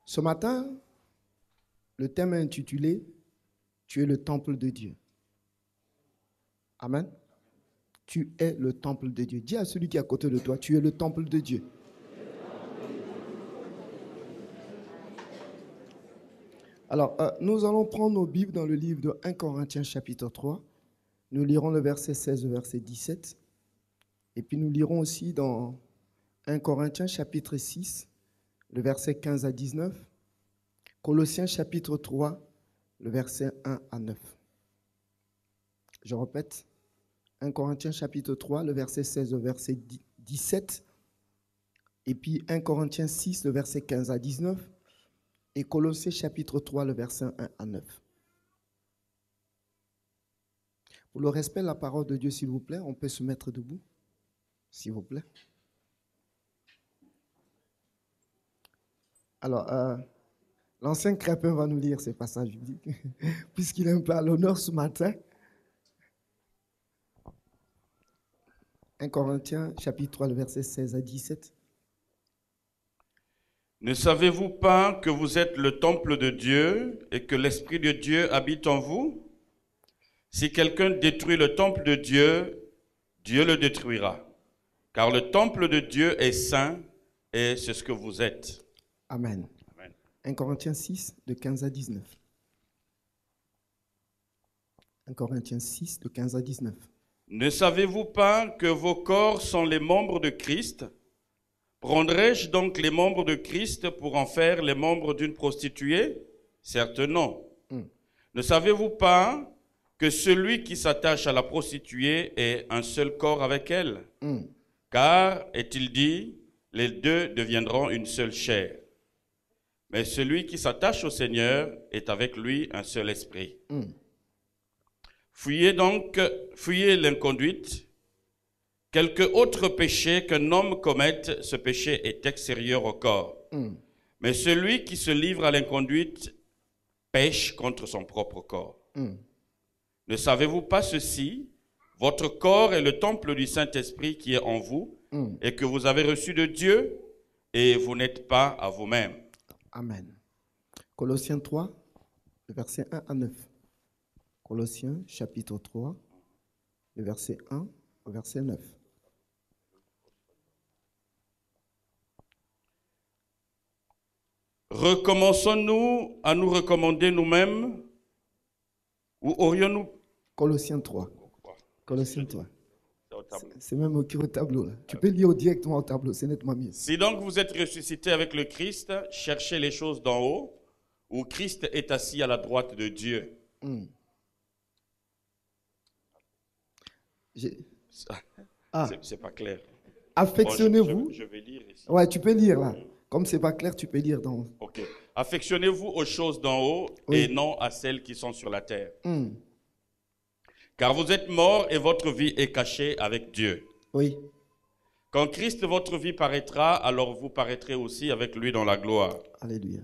Ce matin, le thème est intitulé « Tu es le temple de Dieu ». Amen. Tu es le temple de Dieu. Dis à celui qui est à côté de toi, tu es le temple de Dieu. Alors, nous allons prendre nos Bibles dans le livre de 1 Corinthiens chapitre 3. Nous lirons le verset 16 au verset 17. Et puis nous lirons aussi dans 1 Corinthiens chapitre 6, le verset 15 à 19. Colossiens chapitre 3, le verset 1 à 9. Je répète, 1 Corinthiens chapitre 3, le verset 16 au verset 17. Et puis 1 Corinthiens 6, le verset 15 à 19. Et Colossiens chapitre 3, le verset 1 à 9. Pour le respect de la parole de Dieu, s'il vous plaît, on peut se mettre debout, s'il vous plaît. Alors, l'ancien Crépin va nous lire ces passages bibliques, puisqu'il est un peu à l'honneur ce matin. 1 Corinthiens chapitre 3, le verset 16 à 17. Ne savez-vous pas que vous êtes le temple de Dieu et que l'Esprit de Dieu habite en vous? Si quelqu'un détruit le temple de Dieu, Dieu le détruira. Car le temple de Dieu est saint et c'est ce que vous êtes. Amen. Amen. 1 Corinthiens 6, de 15 à 19. 1 Corinthiens 6, de 15 à 19. Ne savez-vous pas que vos corps sont les membres de Christ? Prendrai-je donc les membres de Christ pour en faire les membres d'une prostituée? Certes non. Ne savez-vous pas que celui qui s'attache à la prostituée est un seul corps avec elle? Car, est-il dit, les deux deviendront une seule chair. Mais celui qui s'attache au Seigneur est avec lui un seul esprit. Fuyez l'inconduite. Quelque autre péché qu'un homme commette, ce péché est extérieur au corps. Mais celui qui se livre à l'inconduite pêche contre son propre corps. Ne savez-vous pas ceci? Votre corps est le temple du Saint-Esprit qui est en vous et que vous avez reçu de Dieu et vous n'êtes pas à vous-même. Amen. Colossiens 3, le verset 1 à 9. Colossiens chapitre 3, le verset 1 au verset 9. Recommençons-nous à nous recommander nous-mêmes ou aurions-nous... Colossiens 3. Colossiens 3. C'est même écrit au tableau. Là. Tu peux lire directement au tableau, c'est nettement mieux. Si donc vous êtes ressuscité avec le Christ, cherchez les choses d'en haut, où Christ est assis à la droite de Dieu. C'est pas clair. Affectionnez-vous. Bon, je vais lire ici. Ouais, tu peux lire là. Comme c'est pas clair, tu peux lire dans. Ok. Affectionnez-vous aux choses d'en haut et non à celles qui sont sur la terre. Car vous êtes morts et votre vie est cachée avec Dieu. Oui. Quand Christ, votre vie, paraîtra, alors vous paraîtrez aussi avec lui dans la gloire. Alléluia.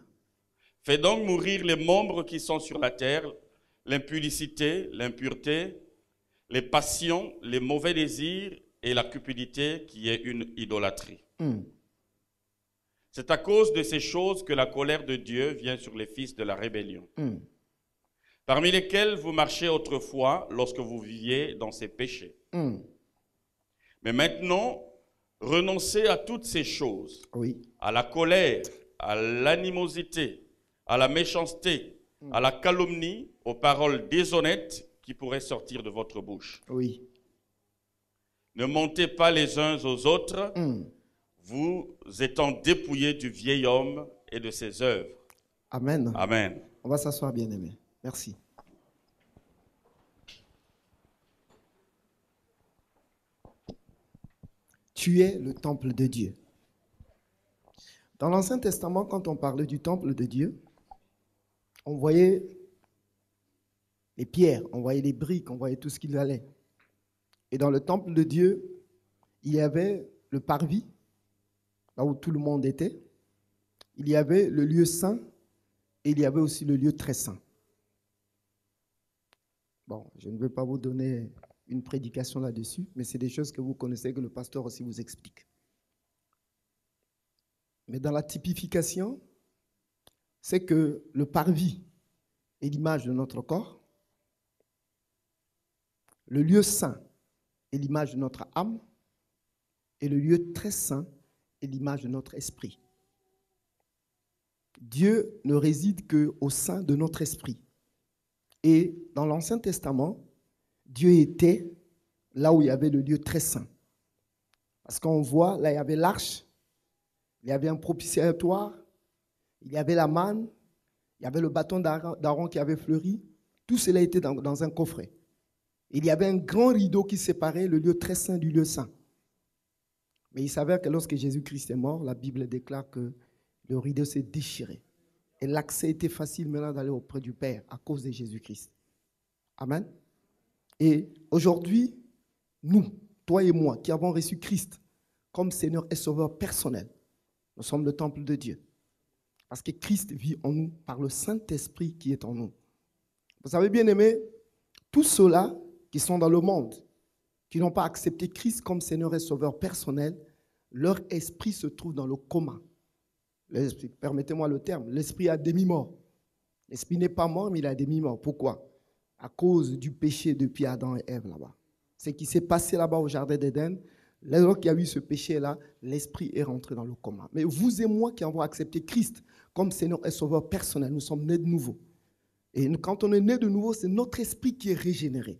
Faites donc mourir les membres qui sont sur la terre, l'impudicité, l'impureté, les passions, les mauvais désirs et la cupidité qui est une idolâtrie. C'est à cause de ces choses que la colère de Dieu vient sur les fils de la rébellion, parmi lesquels vous marchiez autrefois lorsque vous viviez dans ces péchés. Mais maintenant, renoncez à toutes ces choses, à la colère, à l'animosité, à la méchanceté, à la calomnie, aux paroles déshonnêtes qui pourraient sortir de votre bouche. Ne mentez pas les uns aux autres, vous étant dépouillés du vieil homme et de ses œuvres. Amen. Amen. On va s'asseoir, bien-aimé. Merci. Tu es le temple de Dieu. Dans l'Ancien Testament, quand on parlait du temple de Dieu, on voyait les pierres, on voyait les briques, on voyait tout ce qu'il allait. Et dans le temple de Dieu, il y avait le parvis, là où tout le monde était. Il y avait le lieu saint et il y avait aussi le lieu très saint. Bon, je ne vais pas vous donner une prédication là-dessus, mais c'est des choses que vous connaissez, que le pasteur aussi vous explique. Mais dans la typification, c'est que le parvis est l'image de notre corps, le lieu saint est l'image de notre âme, et le lieu très saint est l'image de notre esprit. Dieu ne réside qu'au sein de notre esprit. Et dans l'Ancien Testament, Dieu était là où il y avait le lieu très saint. Parce qu'on voit, là il y avait l'arche, il y avait un propitiatoire, il y avait la manne, il y avait le bâton d'Aaron qui avait fleuri. Tout cela était dans un coffret. Il y avait un grand rideau qui séparait le lieu très saint du lieu saint. Mais il s'avère que lorsque Jésus-Christ est mort, la Bible déclare que le rideau s'est déchiré. Et l'accès était facile maintenant d'aller auprès du Père à cause de Jésus-Christ. Amen. Et aujourd'hui, nous, toi et moi, qui avons reçu Christ comme Seigneur et Sauveur personnel, nous sommes le temple de Dieu. Parce que Christ vit en nous par le Saint-Esprit qui est en nous. Vous savez, bien aimés, tous ceux-là qui sont dans le monde, qui n'ont pas accepté Christ comme Seigneur et Sauveur personnel, leur esprit se trouve dans le coma. Permettez-moi le terme, l'esprit a demi-mort. L'esprit n'est pas mort, mais il a demi-mort. Pourquoi? À cause du péché depuis Adam et Ève là-bas. Ce qui s'est passé là-bas au jardin d'Éden, lorsqu'il y a eu ce péché-là, l'esprit est rentré dans le coma. Mais vous et moi qui avons accepté Christ comme Seigneur et Sauveur personnel, nous sommes nés de nouveau. Et quand on est né de nouveau, c'est notre esprit qui est régénéré.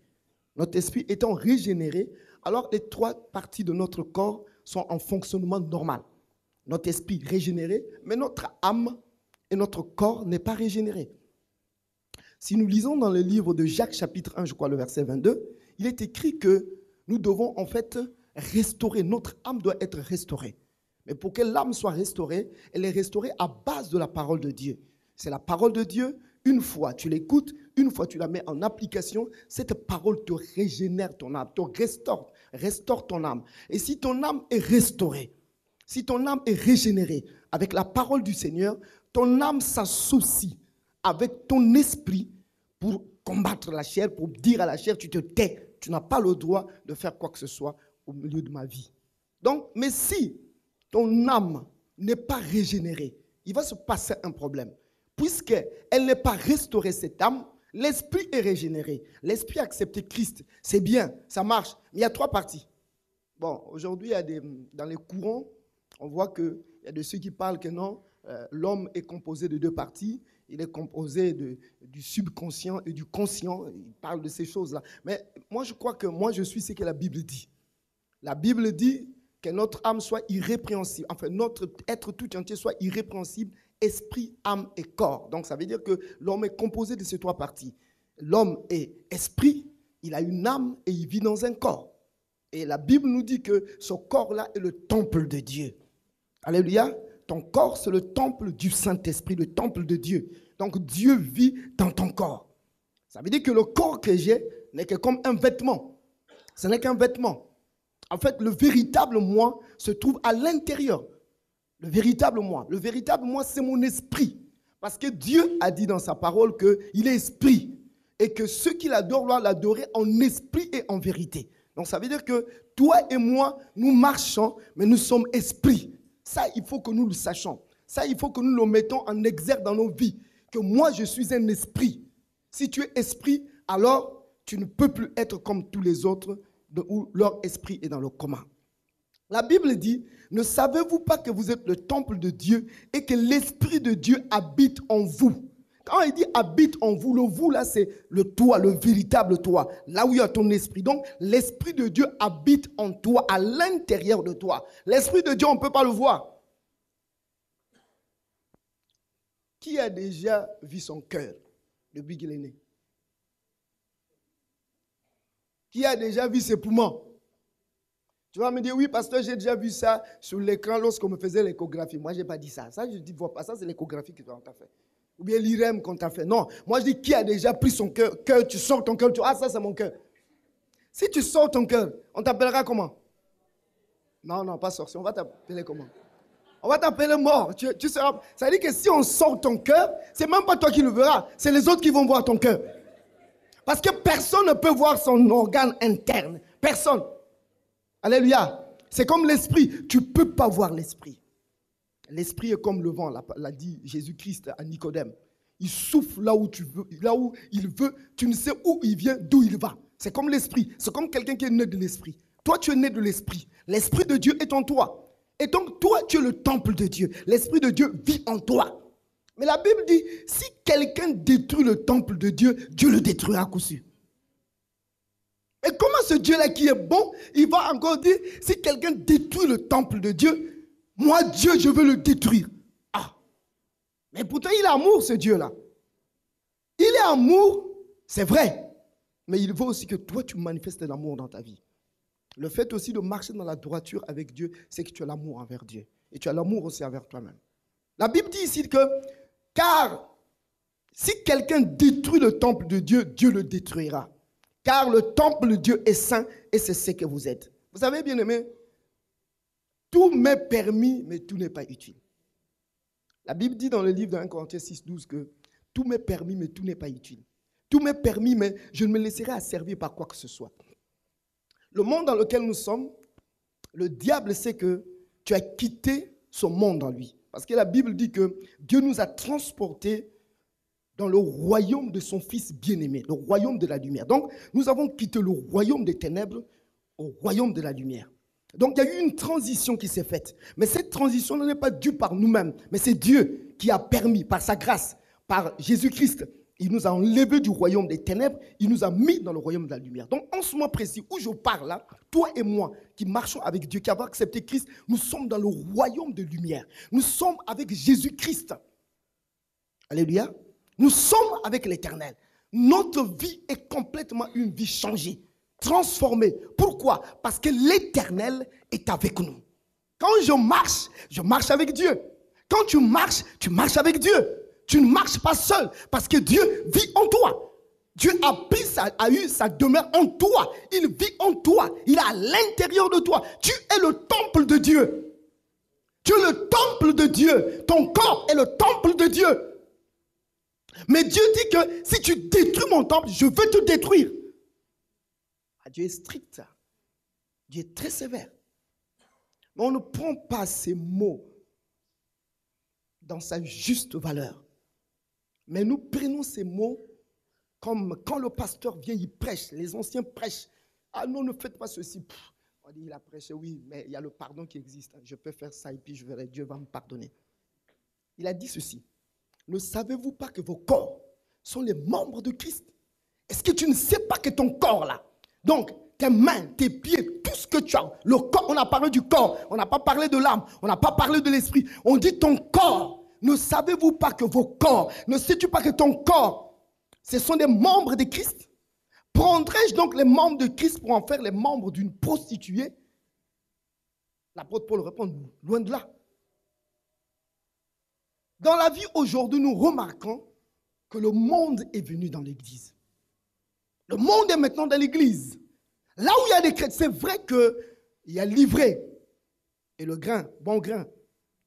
Notre esprit étant régénéré, alors les trois parties de notre corps sont en fonctionnement normal. Notre esprit régénéré, mais notre âme et notre corps n'est pas régénéré. Si nous lisons dans le livre de Jacques chapitre 1, je crois le verset 22, il est écrit que nous devons en fait restaurer, notre âme doit être restaurée. Mais pour que l'âme soit restaurée, elle est restaurée à base de la parole de Dieu. C'est la parole de Dieu, une fois tu l'écoutes, une fois tu la mets en application, cette parole te régénère ton âme, te restaure ton âme. Et si ton âme est restaurée, si ton âme est régénérée avec la parole du Seigneur, ton âme s'associe avec ton esprit pour combattre la chair, pour dire à la chair, tu te tais, tu n'as pas le droit de faire quoi que ce soit au milieu de ma vie. Donc, mais si ton âme n'est pas régénérée, il va se passer un problème. Puisqu'elle n'est pas restaurée, cette âme, l'esprit est régénéré. L'esprit a accepté Christ. C'est bien, ça marche. Mais il y a trois parties. Bon, aujourd'hui, dans les courants, on voit qu'il y a de ceux qui parlent que non, l'homme est composé de deux parties. Il est composé du subconscient et du conscient. Il parle de ces choses-là. Mais moi, je crois que moi, je suis ce que la Bible dit. La Bible dit que notre âme soit irrépréhensible. Enfin, notre être tout entier soit irrépréhensible, esprit, âme et corps. Donc, ça veut dire que l'homme est composé de ces trois parties. L'homme est esprit, il a une âme et il vit dans un corps. Et la Bible nous dit que ce corps-là est le temple de Dieu. Alléluia. Ton corps, c'est le temple du Saint-Esprit, le temple de Dieu. Donc, Dieu vit dans ton corps. Ça veut dire que le corps que j'ai n'est que comme un vêtement. Ce n'est qu'un vêtement. En fait, le véritable moi se trouve à l'intérieur. Le véritable moi, c'est mon esprit. Parce que Dieu a dit dans sa parole qu'il est esprit. Et que ceux qui l'adorent doivent l'adorer en esprit et en vérité. Donc, ça veut dire que toi et moi, nous marchons, mais nous sommes esprits. Ça, il faut que nous le sachions. Ça, il faut que nous le mettons en exergue dans nos vies. Que moi, je suis un esprit. Si tu es esprit, alors tu ne peux plus être comme tous les autres où leur esprit est dans le coma. La Bible dit, ne savez-vous pas que vous êtes le temple de Dieu et que l'Esprit de Dieu habite en vous? Quand il dit habite en vous, le vous là, c'est le toi, le véritable toi, là où il y a ton esprit. Donc, l'Esprit de Dieu habite en toi, à l'intérieur de toi. L'Esprit de Dieu, on ne peut pas le voir. Qui a déjà vu son cœur depuis qu'il est né? Qui a déjà vu ses poumons? Tu vas me dire, oui, pasteur, j'ai déjà vu ça sur l'écran lorsqu'on me faisait l'échographie. Moi, je n'ai pas dit ça. Ça, je ne vois pas. Ça, c'est l'échographie qu'on t'a fait. Ou bien l'IRM qu'on t'a fait. Non, moi, je dis, qui a déjà pris son cœur? Tu sors ton cœur, ah, ça, c'est mon cœur. Si tu sors ton cœur, on t'appellera comment? Non, pas sorcier. On va t'appeler comment? On va t'appeler mort. Ça veut dire que si on sort ton cœur, c'est même pas toi qui le verras. C'est les autres qui vont voir ton cœur. Parce que personne ne peut voir son organe interne. Personne. Alléluia. C'est comme l'esprit. Tu ne peux pas voir l'esprit. L'esprit est comme le vent, l'a dit Jésus-Christ à Nicodème. Il souffle là où tu veux, là où il veut, tu ne sais où il vient, d'où il va. C'est comme l'esprit, c'est comme quelqu'un qui est né de l'esprit. Toi, tu es né de l'esprit. L'esprit de Dieu est en toi. Et donc, toi, tu es le temple de Dieu. L'esprit de Dieu vit en toi. Mais la Bible dit, si quelqu'un détruit le temple de Dieu, Dieu le détruira à coup sûr. Et comment ce Dieu-là qui est bon, il va encore dire, si quelqu'un détruit le temple de Dieu, moi, Dieu, je veux le détruire. Ah, mais pourtant, il est amour, ce Dieu-là. Il est amour, c'est vrai. Mais il veut aussi que toi, tu manifestes l'amour dans ta vie. Le fait aussi de marcher dans la droiture avec Dieu, c'est que tu as l'amour envers Dieu. Et tu as l'amour aussi envers toi-même. La Bible dit ici que, car si quelqu'un détruit le temple de Dieu, Dieu le détruira. Car le temple de Dieu est saint et c'est ce que vous êtes. Vous savez, bien aimé, tout m'est permis, mais tout n'est pas utile. La Bible dit dans le livre de 1 Corinthiens 6, 12 que tout m'est permis, mais tout n'est pas utile. Tout m'est permis, mais je ne me laisserai asservir par quoi que ce soit. Le monde dans lequel nous sommes, le diable sait que tu as quitté ce monde en lui. Parce que la Bible dit que Dieu nous a transportés dans le royaume de son Fils bien-aimé, le royaume de la lumière. Donc, nous avons quitté le royaume des ténèbres au royaume de la lumière. Donc, il y a eu une transition qui s'est faite. Mais cette transition n'est pas due par nous-mêmes, mais c'est Dieu qui a permis, par sa grâce, par Jésus-Christ. Il nous a enlevés du royaume des ténèbres, il nous a mis dans le royaume de la lumière. Donc, en ce moment précis où je parle là, toi et moi qui marchons avec Dieu, qui avons accepté Christ, nous sommes dans le royaume de lumière. Nous sommes avec Jésus-Christ. Alléluia. Nous sommes avec l'Éternel. Notre vie est complètement une vie changée, transformée. Pourquoi? Parce que l'Éternel est avec nous. Quand je marche avec Dieu. Quand tu marches avec Dieu. Tu ne marches pas seul parce que Dieu vit en toi. Dieu a eu sa demeure en toi. Il vit en toi. Il est à l'intérieur de toi. Tu es le temple de Dieu. Tu es le temple de Dieu. Ton corps est le temple de Dieu. Mais Dieu dit que si tu détruis mon temple, je veux te détruire. Dieu est strict. Dieu est très sévère. Mais on ne prend pas ces mots dans sa juste valeur. Mais nous prenons ces mots comme quand le pasteur vient, il prêche, les anciens prêchent. Ah non, ne faites pas ceci. On dit, il a prêché, oui, mais il y a le pardon qui existe. Je peux faire ça et puis je verrai, Dieu va me pardonner. Il a dit ceci. Ne savez-vous pas que vos corps sont les membres de Christ? Est-ce que tu ne sais pas que ton corps là, donc tes mains, tes pieds, tout ce que tu as, le corps, on a parlé du corps, on n'a pas parlé de l'âme, on n'a pas parlé de l'esprit, on dit ton corps. Ne savez-vous pas que vos corps, ne sais-tu pas que ton corps, ce sont des membres de Christ? Prendrais-je donc les membres de Christ pour en faire les membres d'une prostituée? L'apôtre Paul répond, loin de là. Dans la vie aujourd'hui, nous remarquons que le monde est venu dans l'église. Le monde est maintenant dans l'église. Là où il y a des chrétiens, c'est vrai qu'il y a l'ivraie et le grain, bon grain,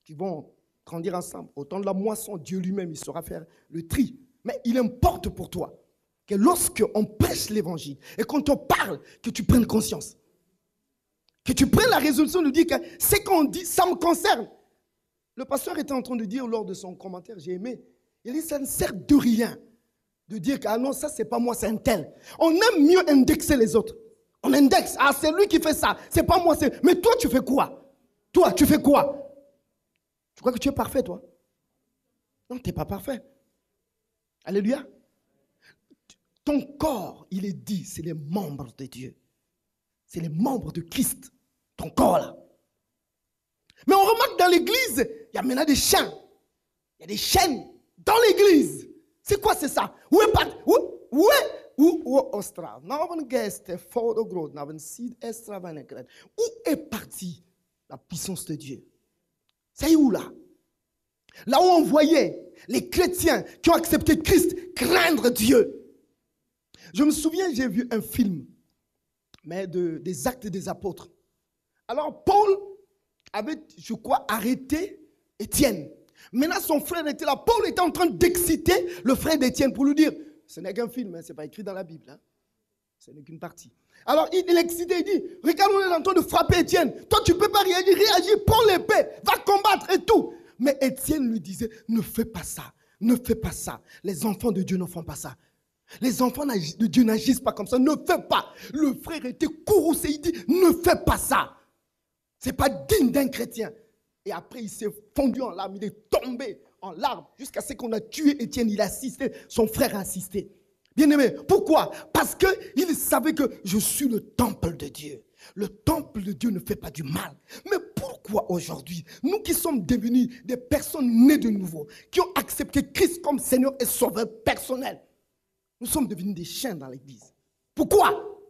qui vont grandir ensemble. Au temps de la moisson, Dieu lui-même, il saura faire le tri. Mais il importe pour toi que lorsqu'on prêche l'évangile et qu'on te parle, que tu prennes conscience. Que tu prennes la résolution de dire que ce qu'on dit, ça me concerne. Le pasteur était en train de dire lors de son commentaire, j'ai aimé, il dit ça ne sert de rien de dire que ah non, ça c'est pas moi, c'est un tel. On aime mieux indexer les autres. On indexe, ah c'est lui qui fait ça, c'est pas moi, c'est... Mais toi tu fais quoi? Toi tu fais quoi? Tu crois que tu es parfait toi? Non, tu n'es pas parfait. Alléluia. Ton corps, il est dit, c'est les membres de Dieu. C'est les membres de Christ. Ton corps là. Mais on remarque dans l'église, il y a maintenant des chiens. Il y a des chaînes dans l'église. C'est quoi c'est ça? Où est parti? Où est partie la puissance de Dieu? C'est où là? Là où on voyait les chrétiens qui ont accepté Christ craindre Dieu. Je me souviens, j'ai vu un film, mais des Actes des Apôtres. Alors Paul avait, je crois, arrêté Étienne. Maintenant son frère était là. Paul était en train d'exciter le frère d'Étienne pour lui dire, ce n'est qu'un film, hein, ce n'est pas écrit dans la Bible. Hein. Ce n'est qu'une partie. Alors il excitait, il dit, regarde, on est en train de frapper Étienne. Toi tu ne peux pas réagir, prends l'épée, va combattre et tout. Mais Étienne lui disait, ne fais pas ça, ne fais pas ça. Les enfants de Dieu ne font pas ça. Les enfants de Dieu n'agissent pas comme ça, ne fais pas. Le frère était courroucé, il dit, ne fais pas ça. Ce n'est pas digne d'un chrétien. Et après, il s'est fondu en larmes, il est tombé en larmes jusqu'à ce qu'on a tué Étienne. Il a assisté, son frère a assisté. Bien-aimé, pourquoi? Parce qu'il savait que je suis le temple de Dieu. Le temple de Dieu ne fait pas du mal. Mais pourquoi aujourd'hui, nous qui sommes devenus des personnes nées de nouveau, qui ont accepté Christ comme Seigneur et Sauveur personnel, nous sommes devenus des chiens dans l'église? Pourquoi?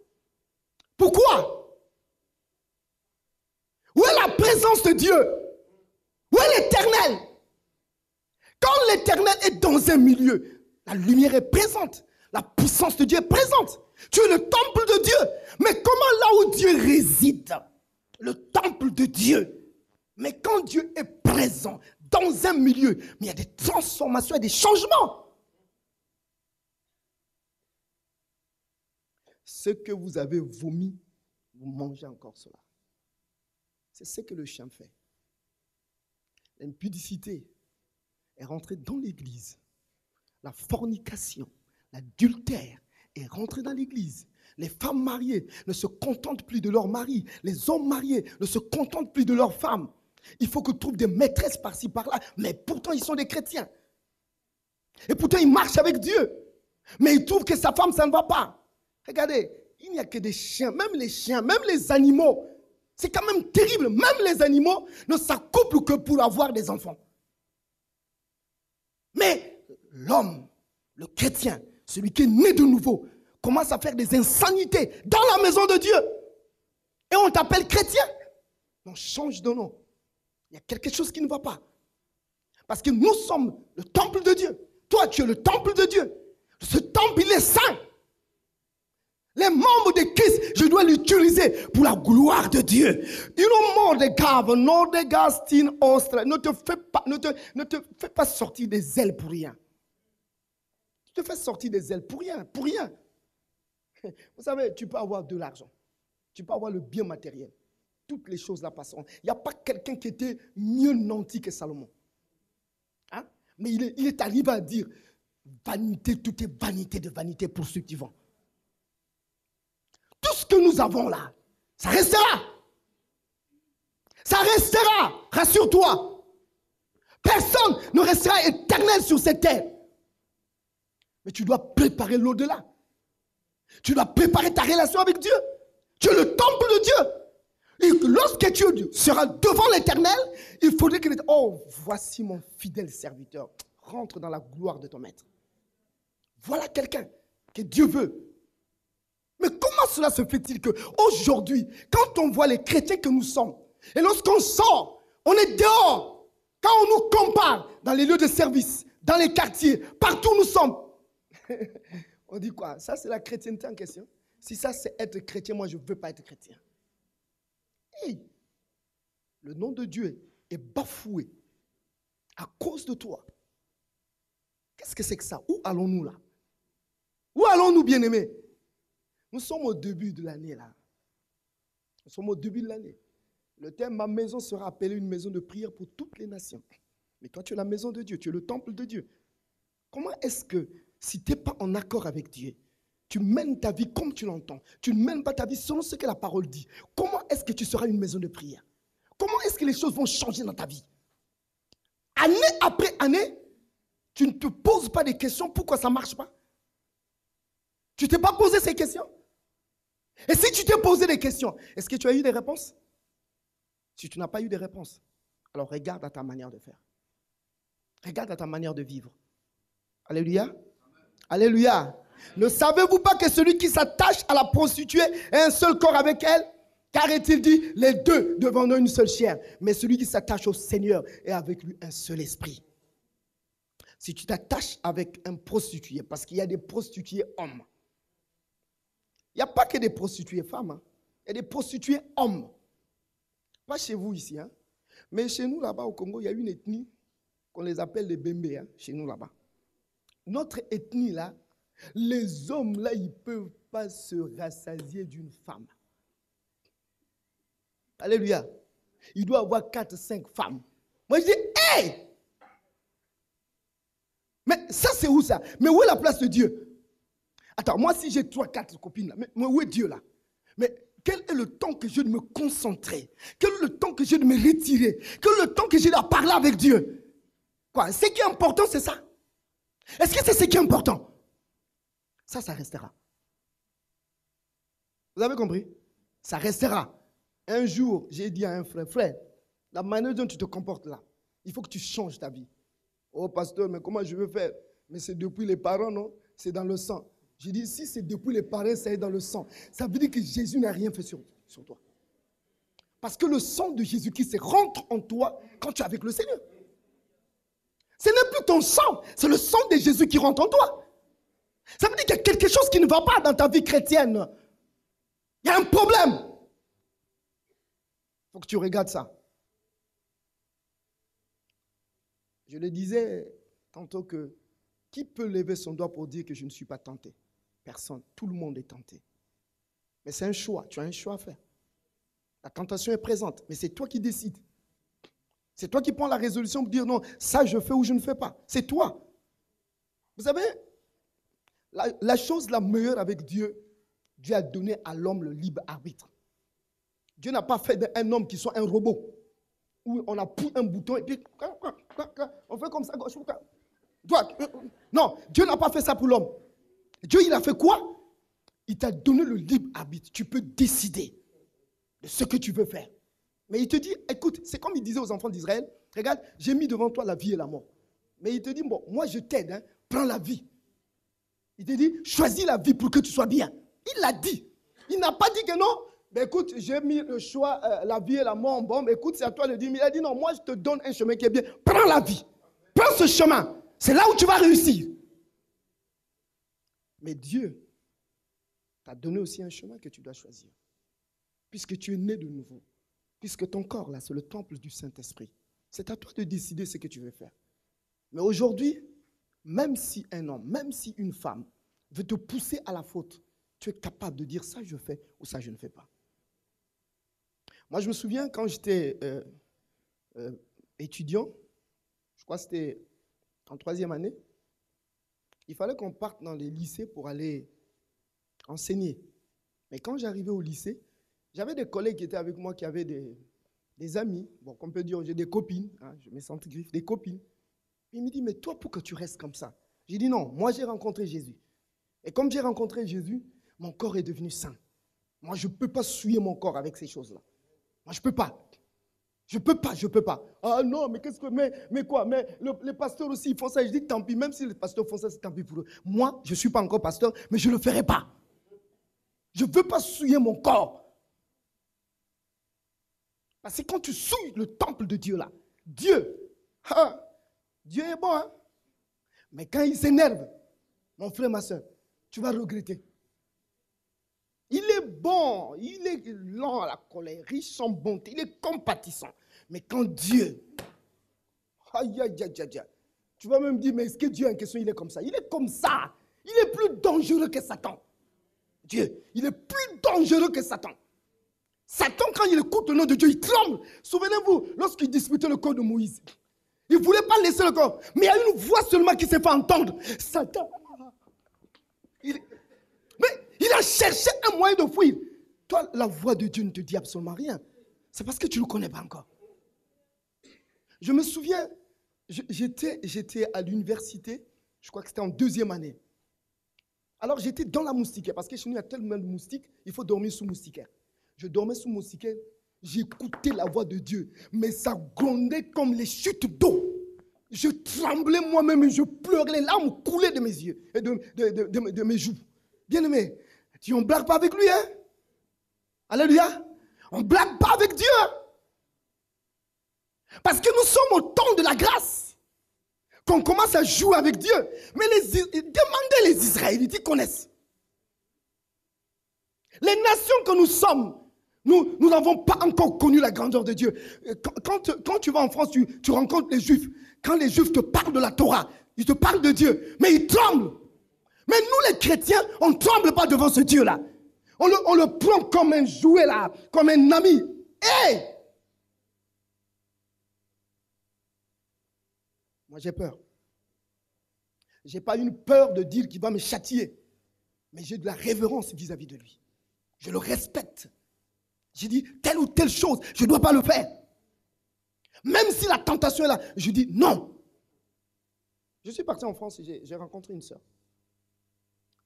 Pourquoi? Où est la présence de Dieu? Où est l'Éternel? Quand l'Éternel est dans un milieu, la lumière est présente. La puissance de Dieu est présente. Tu es le temple de Dieu. Mais comment là où Dieu réside? Le temple de Dieu. Mais quand Dieu est présent dans un milieu, mais il y a des transformations et des changements. Ce que vous avez vomi, vous mangez encore cela. C'est ce que le chien fait. L'impudicité est rentrée dans l'église. La fornication, l'adultère est rentré dans l'église. Les femmes mariées ne se contentent plus de leur mari. Les hommes mariés ne se contentent plus de leurs femmes. Il faut qu'ils trouvent des maîtresses par-ci, par-là. Mais pourtant, ils sont des chrétiens. Et pourtant, ils marchent avec Dieu. Mais ils trouvent que sa femme, ça ne va pas. Regardez, il n'y a que des chiens. Même les chiens, même les animaux. C'est quand même terrible. Même les animaux ne s'accouplent que pour avoir des enfants. Mais l'homme, le chrétien, celui qui est né de nouveau, commence à faire des insanités dans la maison de Dieu. Et on t'appelle chrétien. On change de nom. Il y a quelque chose qui ne va pas. Parce que nous sommes le temple de Dieu. Toi, tu es le temple de Dieu. Ce temple, il est saint. Les membres de Christ, je dois l'utiliser pour la gloire de Dieu. Ne te fais pas sortir des ailes pour rien. Tu te fais sortir des ailes pour rien, pour rien. Vous savez, tu peux avoir de l'argent. Tu peux avoir le bien matériel. Toutes les choses là passeront. Il n'y a pas quelqu'un qui était mieux nanti que Salomon. Hein? Mais il est arrivé à dire, vanité, tout est vanité de vanité pour ceux qui vont. Tout ce que nous avons là, ça restera. Ça restera, rassure-toi. Personne ne restera éternel sur cette terre. Mais tu dois préparer l'au-delà. Tu dois préparer ta relation avec Dieu. Tu es le temple de Dieu. Et lorsque tu seras devant l'Éternel, il faudrait qu'il dise, oh, voici mon fidèle serviteur. Rentre dans la gloire de ton maître. Voilà quelqu'un que Dieu veut. Mais comment cela se fait-il qu'aujourd'hui, quand on voit les chrétiens que nous sommes, et lorsqu'on sort, on est dehors, quand on nous compare dans les lieux de service, dans les quartiers, partout où nous sommes, on dit quoi? Ça, c'est la chrétienté en question. Si ça, c'est être chrétien, moi, je ne veux pas être chrétien. Hey, le nom de Dieu est bafoué à cause de toi. Qu'est-ce que c'est que ça? Où allons-nous là? Où allons-nous, bien-aimés? Nous sommes au début de l'année là. Nous sommes au début de l'année. Le terme « ma maison » sera appelé une maison de prière pour toutes les nations. Mais toi, tu es la maison de Dieu, tu es le temple de Dieu. Comment est-ce que, si tu n'es pas en accord avec Dieu, tu mènes ta vie comme tu l'entends, tu ne mènes pas ta vie selon ce que la parole dit, comment est-ce que tu seras une maison de prière? Comment est-ce que les choses vont changer dans ta vie? Année après année, tu ne te poses pas des questions pourquoi ça ne marche pas? Tu ne t'es pas posé ces questions? Et si tu t'es posé des questions, est-ce que tu as eu des réponses? Si tu n'as pas eu de réponse, alors regarde à ta manière de faire. Regarde à ta manière de vivre. Alléluia. Amen. Alléluia. Ne savez-vous pas que celui qui s'attache à la prostituée est un seul corps avec elle? Car est-il dit, les deux deviendront une seule chair. Mais celui qui s'attache au Seigneur est avec lui un seul esprit. Si tu t'attaches avec un prostitué, parce qu'il y a des prostituées hommes. Il n'y a pas que des prostituées femmes. Hein. Il y a des prostituées hommes. Pas chez vous ici. Hein. Mais chez nous là-bas au Congo, il y a une ethnie qu'on les appelle les Bembé. Hein, chez nous là-bas. Notre ethnie là, les hommes là, ils ne peuvent pas se rassasier d'une femme. Alléluia. Il doit avoir 4-5 femmes. Moi je dis, Hey! Mais ça, c'est où ça? Mais où est la place de Dieu? Attends, moi, si j'ai 3, 4 copines, là, mais où est Dieu là? Mais quel est le temps que j'ai de me concentrer? Quel est le temps que j'ai de me retirer? Quel est le temps que j'ai de parler avec Dieu? Quoi? Ce qui est important, c'est ça? Est-ce que c'est ce qui est important? Ça restera. Vous avez compris? Ça restera. Un jour, j'ai dit à un frère, la manière dont tu te comportes là, il faut que tu changes ta vie. Oh pasteur, mais comment je veux faire? Mais c'est depuis les parents, non? C'est dans le sang. J'ai dit, si c'est depuis les parents, ça est dans le sang. Ça veut dire que Jésus n'a rien fait sur toi. Parce que le sang de Jésus-Christ rentre en toi quand tu es avec le Seigneur. Ce n'est plus ton sang, c'est le sang de Jésus qui rentre en toi. Ça veut dire qu'il y a quelque chose qui ne va pas dans ta vie chrétienne. Il y a un problème. Il faut que tu regardes ça. Je le disais tantôt que qui peut lever son doigt pour dire que je ne suis pas tenté? Personne. Tout le monde est tenté. Mais c'est un choix. Tu as un choix à faire. La tentation est présente, mais c'est toi qui décides. C'est toi qui prends la résolution pour dire non, ça je fais ou je ne fais pas. C'est toi. Vous savez, la chose la meilleure avec Dieu, Dieu a donné à l'homme le libre arbitre. Dieu n'a pas fait d'un homme qui soit un robot, où on appuie un bouton et puis on fait comme ça, gauche, droite. Non, Dieu n'a pas fait ça pour l'homme. Dieu, il a fait quoi? Il t'a donné le libre arbitre. Tu peux décider de ce que tu veux faire. Mais il te dit, écoute, c'est comme il disait aux enfants d'Israël, regarde, j'ai mis devant toi la vie et la mort. Mais il te dit, bon, moi je t'aide, hein, prends la vie. Il te dit, choisis la vie pour que tu sois bien. Il l'a dit. Il n'a pas dit que non. Ben écoute, j'ai mis le choix, la vie et la mort. Bon, ben écoute, c'est à toi de dire. Mais il a dit non, moi je te donne un chemin qui est bien. Prends la vie. Prends ce chemin. C'est là où tu vas réussir. Mais Dieu t'a donné aussi un chemin que tu dois choisir. Puisque tu es né de nouveau. Puisque ton corps, là, c'est le temple du Saint-Esprit. C'est à toi de décider ce que tu veux faire. Mais aujourd'hui, même si un homme, même si une femme veut te pousser à la faute, tu es capable de dire ça je fais ou ça je ne fais pas. Moi, je me souviens quand j'étais étudiant, je crois que c'était en 3e année, il fallait qu'on parte dans les lycées pour aller enseigner. Mais quand j'arrivais au lycée, j'avais des collègues qui étaient avec moi, qui avaient des amis, bon, qu'on peut dire, j'ai des copines, hein, je me sens griffe, des copines. Il me dit, mais toi, pourquoi tu restes comme ça? J'ai dit, non, moi j'ai rencontré Jésus. Et comme j'ai rencontré Jésus, mon corps est devenu saint. Moi, je ne peux pas souiller mon corps avec ces choses-là. Moi, je ne peux pas. Je ne peux pas. Ah non, mais qu'est-ce que... Mais quoi? Mais les pasteurs aussi, ils font ça. Je dis, tant pis, même si les pasteurs font ça, c'est tant pis pour eux. Moi, je ne suis pas encore pasteur, mais je ne le ferai pas. Je ne veux pas souiller mon corps. Parce que quand tu souilles le temple de Dieu, là, Dieu est bon, hein? Mais quand il s'énerve, mon frère, ma soeur, tu vas regretter. Il est bon, il est lent à la colère, riche en bonté, il est compatissant. Mais quand Dieu, tu vas même dire, mais est-ce que Dieu en question, il est comme ça? Il est comme ça. Il est plus dangereux que Satan. Dieu, il est plus dangereux que Satan. Satan, quand il écoute le nom de Dieu, il tremble. Souvenez-vous, lorsqu'il disputait le corps de Moïse, il ne voulait pas laisser le corps. Mais il y a une voix seulement qui s'est fait entendre. Satan. Mais il a cherché un moyen de fuir. Toi, la voix de Dieu ne te dit absolument rien. C'est parce que tu ne le connais pas encore. Je me souviens, j'étais à l'université, je crois que c'était en 2e année. Alors j'étais dans la moustiquaire, parce que chez nous, il y a tellement de moustiques, il faut dormir sous moustiquaire. Je dormais sous moustiquaire, j'écoutais la voix de Dieu, mais ça grondait comme les chutes d'eau. Je tremblais moi-même et je pleurais, les larmes coulaient de mes yeux et de mes joues. Bien-aimé, on ne blague pas avec lui, hein? Alléluia. On ne blague pas avec Dieu. Parce que nous sommes au temps de la grâce. Qu'on commence à jouer avec Dieu. Mais demandez les Israélites, ils connaissent. Les nations que nous sommes, nous n'avons pas encore connu la grandeur de Dieu. Quand tu vas en France, tu rencontres les Juifs. Quand les Juifs te parlent de la Torah, ils te parlent de Dieu, mais ils tremblent. Mais nous, les chrétiens, on ne tremble pas devant ce Dieu-là. On le prend comme un jouet, là, comme un ami. Hey! Moi, j'ai peur. Je n'ai pas une peur de dire qu'il va me châtier. Mais j'ai de la révérence vis-à-vis de lui. Je le respecte. J'ai dit, telle ou telle chose, je ne dois pas le faire. Même si la tentation est là, je dis non. Je suis parti en France et j'ai rencontré une sœur.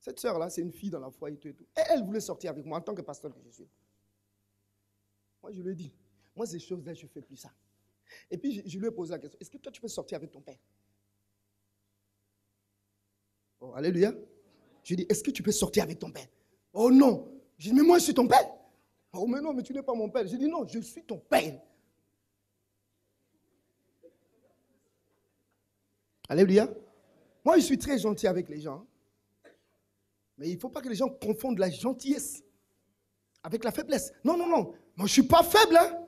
Cette sœur-là, c'est une fille dans la foi et tout et tout. Et elle voulait sortir avec moi en tant que pasteur que je suis. Moi, je lui ai dit, moi, ces choses-là, je ne fais plus ça. Et puis, je lui ai posé la question, est-ce que toi, tu peux sortir avec ton père? Oh, alléluia. Je lui ai dit, est-ce que tu peux sortir avec ton père? Oh non. Je lui ai dit, mais moi, je suis ton père. Oh, mais non, mais tu n'es pas mon père. J'ai dit, non, je suis ton père. Alléluia. Moi, je suis très gentil avec les gens. Mais il ne faut pas que les gens confondent la gentillesse avec la faiblesse. Non, non, non. Moi, je ne suis pas faible. Hein?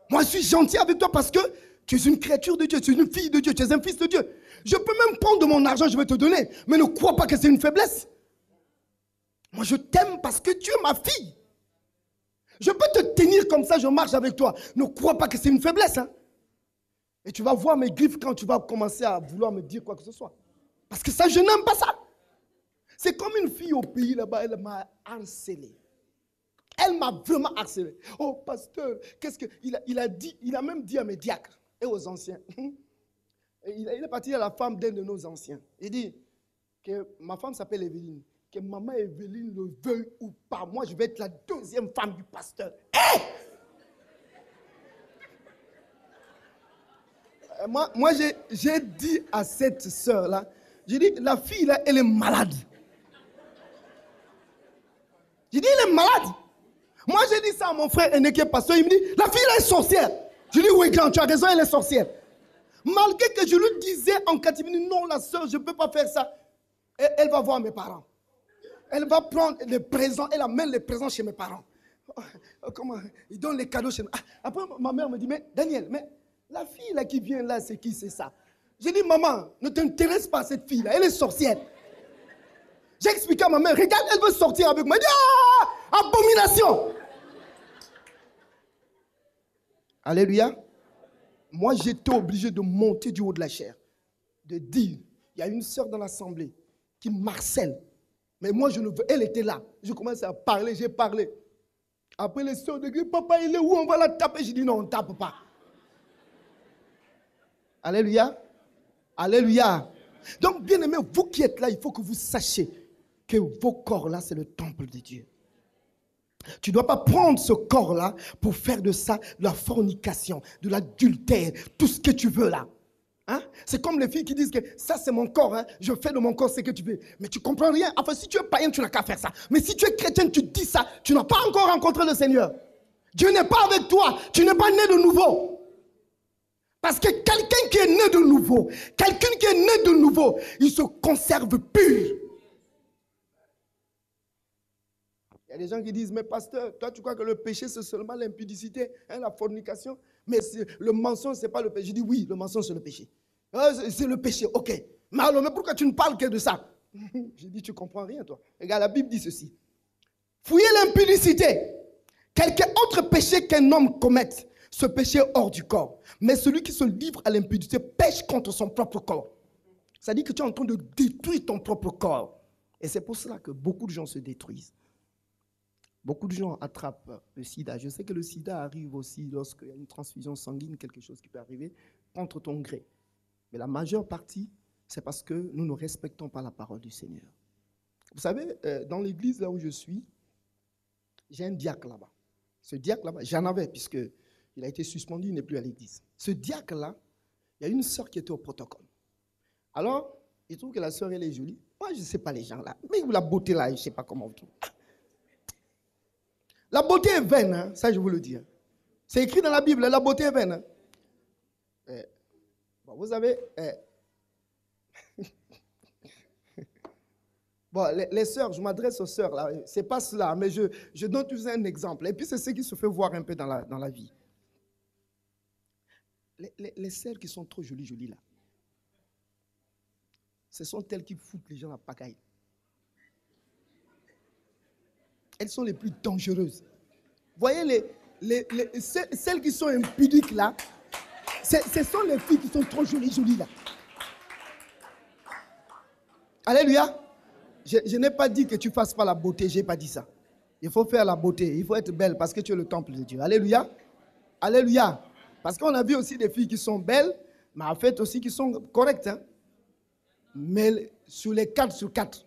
Moi, je suis gentil avec toi parce que tu es une créature de Dieu, tu es une fille de Dieu, tu es un fils de Dieu. Je peux même prendre de mon argent, je vais te donner. Mais ne crois pas que c'est une faiblesse. Moi, je t'aime parce que tu es ma fille. Je peux te tenir comme ça, je marche avec toi. Ne crois pas que c'est une faiblesse. Hein? Et tu vas voir mes griffes quand tu vas commencer à vouloir me dire quoi que ce soit. Parce que ça, je n'aime pas ça. C'est comme une fille au pays là-bas, elle m'a harcelé. Elle m'a vraiment harcelé. Oh, pasteur, qu'est-ce qu'il a même dit à mes diacres et aux anciens. Il est parti à la femme d'un de nos anciens. Il dit que ma femme s'appelle Evelyne. Que maman Evelyne le veuille ou pas. Moi, je vais être la deuxième femme du pasteur. Hey! Moi j'ai dit à cette sœur-là, j'ai dit, la fille là, elle est malade. J'ai dit, elle est malade. Moi, j'ai dit ça à mon frère aîné qui est pasteur. Il me dit, la fille là est sorcière. Je dis, oui, grand, tu as raison, elle est sorcière. Malgré que je lui disais en catimini, non, la sœur, je ne peux pas faire ça. Elle va voir mes parents. Elle va prendre les présents, elle amène les présents chez mes parents. Comment? Il donne les cadeaux chez moi. Après, ma mère me dit, mais Daniel, mais la fille là qui vient là, c'est qui, c'est ça? J'ai dit, maman, ne t'intéresse pas à cette fille là, elle est sorcière. J'ai expliqué à ma mère, regarde, elle veut sortir avec moi. Elle dit, ah, abomination. Alléluia. Moi, j'étais obligé de monter du haut de la chair, de dire, il y a une sœur dans l'assemblée qui m'harcèle. Mais moi, je ne veux, elle était là. Je commence à parler, j'ai parlé. Après, les sœurs de Dieu, papa, il est où? On va la taper. J'ai dit, non, on ne tape pas. Alléluia. Alléluia. Donc, bien aimé, vous qui êtes là, il faut que vous sachiez que vos corps-là, c'est le temple de Dieu. Tu ne dois pas prendre ce corps-là pour faire de ça de la fornication, de l'adultère, tout ce que tu veux là. Hein? C'est comme les filles qui disent que ça c'est mon corps, hein? Je fais de mon corps ce que tu veux. Mais tu ne comprends rien. Enfin, si tu es païen, tu n'as qu'à faire ça. Mais si tu es chrétien, tu dis ça, tu n'as pas encore rencontré le Seigneur. Dieu n'est pas avec toi. Tu n'es pas né de nouveau. Parce que quelqu'un qui est né de nouveau, il se conserve pur. Il y a des gens qui disent, mais pasteur, toi tu crois que le péché c'est seulement l'impudicité, hein, la fornication, mais le mensonge c'est pas le péché. Je dis oui, le mensonge c'est le péché. C'est le péché, ok. Mais alors, mais pourquoi tu ne parles que de ça? Je dis, tu comprends rien toi. Regarde, la Bible dit ceci. Fouillez l'impudicité. Quelque autre péché qu'un homme commette, ce péché est hors du corps. Mais celui qui se livre à l'impudicité pêche contre son propre corps. Ça dit que tu es en train de détruire ton propre corps. Et c'est pour cela que beaucoup de gens se détruisent. Beaucoup de gens attrapent le sida. Je sais que le sida arrive aussi lorsqu'il y a une transfusion sanguine, quelque chose qui peut arriver contre ton gré. Mais la majeure partie, c'est parce que nous ne respectons pas la parole du Seigneur. Vous savez, dans l'église là où je suis, j'ai un diacre là-bas. Ce diacre là-bas, j'en avais puisqu'il a été suspendu, il n'est plus à l'église. Ce diacre-là, il y a une sœur qui était au protocole. Alors, il trouve que la sœur, elle est jolie. Moi, je ne sais pas les gens là. Mais la beauté là, je ne sais pas comment on trouve. La beauté est vaine, hein? Ça je vous le dis. Hein. C'est écrit dans la Bible, la beauté est vaine. Hein? Bon, vous savez, bon, les sœurs, je m'adresse aux sœurs, là, c'est pas cela, mais je donne toujours un exemple. Et puis c'est ce qui se fait voir un peu dans la vie. Les sœurs qui sont trop jolies là, ce sont elles qui foutent les gens à pagaille. Elles sont les plus dangereuses. Voyez, celles qui sont impudiques là, Ce sont les filles qui sont trop jolies là. Alléluia. Je n'ai pas dit que tu ne fasses pas la beauté, je n'ai pas dit ça. Il faut faire la beauté, il faut être belle parce que tu es le temple de Dieu. Alléluia. Alléluia. Parce qu'on a vu aussi des filles qui sont belles, mais en fait aussi qui sont correctes. Hein? Mais sur les 4 sur 4,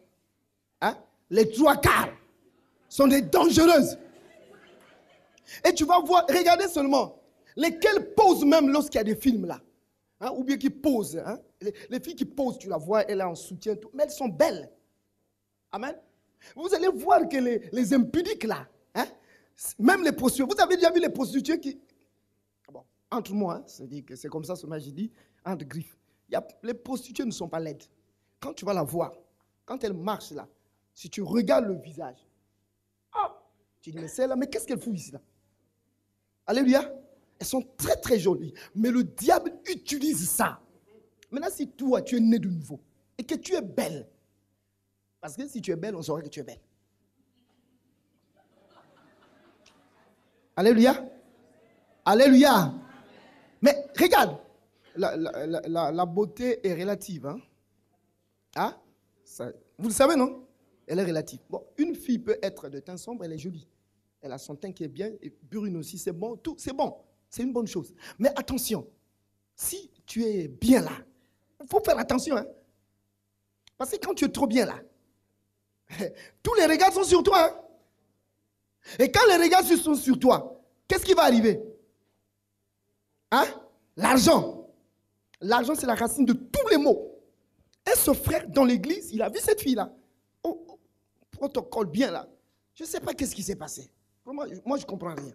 hein? Les 3 quarts sont des dangereuses. Et tu vas voir, regardez seulement, lesquelles posent même lorsqu'il y a des films là. Hein? Ou bien qui posent. Hein? Les filles qui posent, tu la vois, elle est en soutien, tout, mais elles sont belles. Amen. Vous allez voir que les impudiques là, hein, même les prostituées, vous avez déjà vu les prostituées qui... Bon, entre moi, hein, c'est-à-dire que c'est comme ça, ce j'ai dit, entre griffes. Les prostituées ne sont pas laides. Quand tu vas la voir, quand elle marche là, si tu regardes le visage, oh, tu dis, mais celle-là, mais qu'est-ce qu'elle fout ici là? Alléluia. Elles sont très très jolies, mais le diable utilise ça. Maintenant, si toi, tu es né de nouveau et que tu es belle, parce que si tu es belle, on saurait que tu es belle. Alléluia. Alléluia. Mais regarde, la beauté est relative. Hein? Ah, ça, vous le savez, non? Elle est relative. Bon, une fille peut être de teint sombre, elle est jolie. Elle a son teint qui est bien, et brune aussi, c'est bon, tout, c'est bon. C'est une bonne chose. Mais attention, si tu es bien là, il faut faire attention. Hein? Parce que quand tu es trop bien là, tous les regards sont sur toi. Hein? Et quand les regards sont sur toi, qu'est-ce qui va arriver? Hein? L'argent. L'argent, c'est la racine de tous les maux. Et ce frère, dans l'église, il a vu cette fille-là. Au protocole bien là. Je ne sais pas qu'est-ce qui s'est passé. Moi, je ne comprends rien.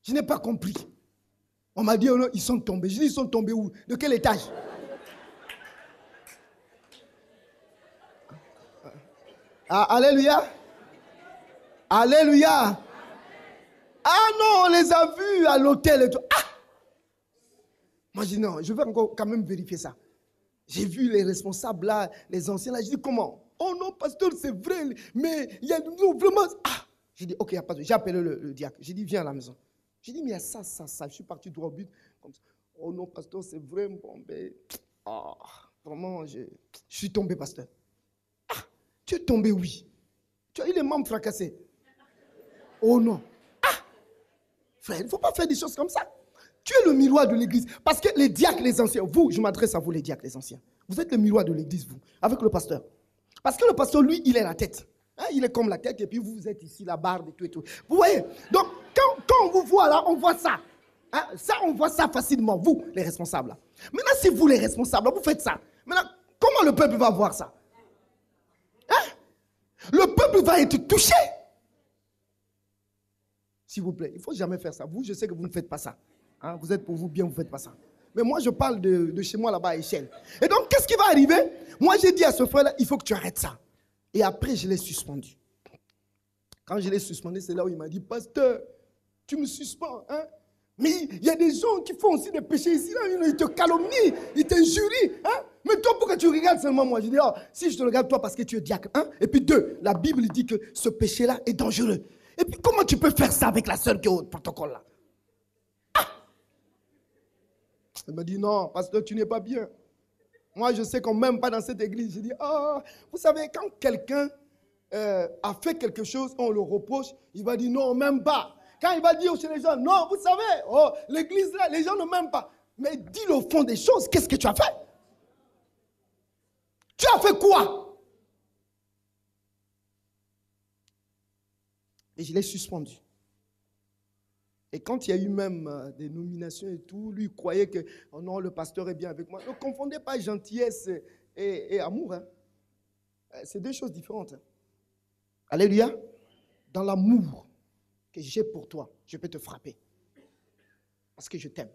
Je n'ai pas compris. On m'a dit, oh non, ils sont tombés. Je dis, ils sont tombés où? De quel étage? Ah, alléluia. Alléluia. Ah non, on les a vus à l'hôtel et tout. Ah! Moi, je dis non, je vais encore quand même vérifier ça. J'ai vu les responsables là, les anciens là. Je dis comment? Oh non, pasteur, c'est vrai, mais il y a vraiment. Ah! J'ai dit, ok, il n'y a pas de. J'ai appelé le diacre. J'ai dit, viens à la maison. J'ai dit, mais il y a ça. Je suis parti droit au but. Comme ça. Oh non, pasteur, c'est vrai. Bon, ben, vraiment, je suis tombé, pasteur. Ah, tu es tombé, oui. Tu as eu les membres fracassés. Oh non. Ah, frère, il ne faut pas faire des choses comme ça. Tu es le miroir de l'église. Parce que les diacres, les anciens, vous, je m'adresse à vous, les diacres, les anciens. Vous êtes le miroir de l'église, vous, avec le pasteur. Parce que le pasteur, lui, il est la tête. Hein, il est comme la tête, et puis vous êtes ici, la barbe et tout et tout. Vous voyez? Donc, quand on vous voit là, on voit ça. Hein, ça, on voit ça facilement, vous, les responsables. Là. Maintenant, si vous, les responsables, vous faites ça. Maintenant, comment le peuple va voir ça? Hein? Le peuple va être touché. S'il vous plaît, il ne faut jamais faire ça. Vous, je sais que vous ne faites pas ça. Hein, vous êtes pour vous bien, vous ne faites pas ça. Mais moi, je parle de chez moi là-bas à échelle. Et donc, qu'est-ce qui va arriver? Moi, j'ai dit à ce frère-là, il faut que tu arrêtes ça. Et après, je l'ai suspendu. Quand je l'ai suspendu, c'est là où il m'a dit, pasteur, tu me suspends. Hein? Mais il y a des gens qui font aussi des péchés ici. Là, ils te calomnient, ils t'injurient. Hein? Mais toi, pourquoi tu regardes seulement moi? Je dis, oh, si je te regarde toi parce que tu es diacre. Hein? Et puis 2, la Bible dit que ce péché-là est dangereux. Et puis comment tu peux faire ça avec la sœur qui est au protocole là? Ah! Elle m'a dit, non, pasteur, tu n'es pas bien. Moi, je sais qu'on ne m'aime pas dans cette église. Je dis, oh, vous savez, quand quelqu'un a fait quelque chose, on le reproche, il va dire, non, on ne m'aime pas. Quand il va dire chez les gens, non, vous savez, oh, l'église là, les gens ne m'aiment pas. Mais dis-le au fond des choses, qu'est-ce que tu as fait? Tu as fait quoi? Et je l'ai suspendu. Et quand il y a eu même des nominations et tout, lui, il croyait que, oh non, le pasteur est bien avec moi. Ne confondez pas gentillesse et amour. Hein. C'est deux choses différentes. Hein. Alléluia. Dans l'amour que j'ai pour toi, je peux te frapper. Parce que je t'aime.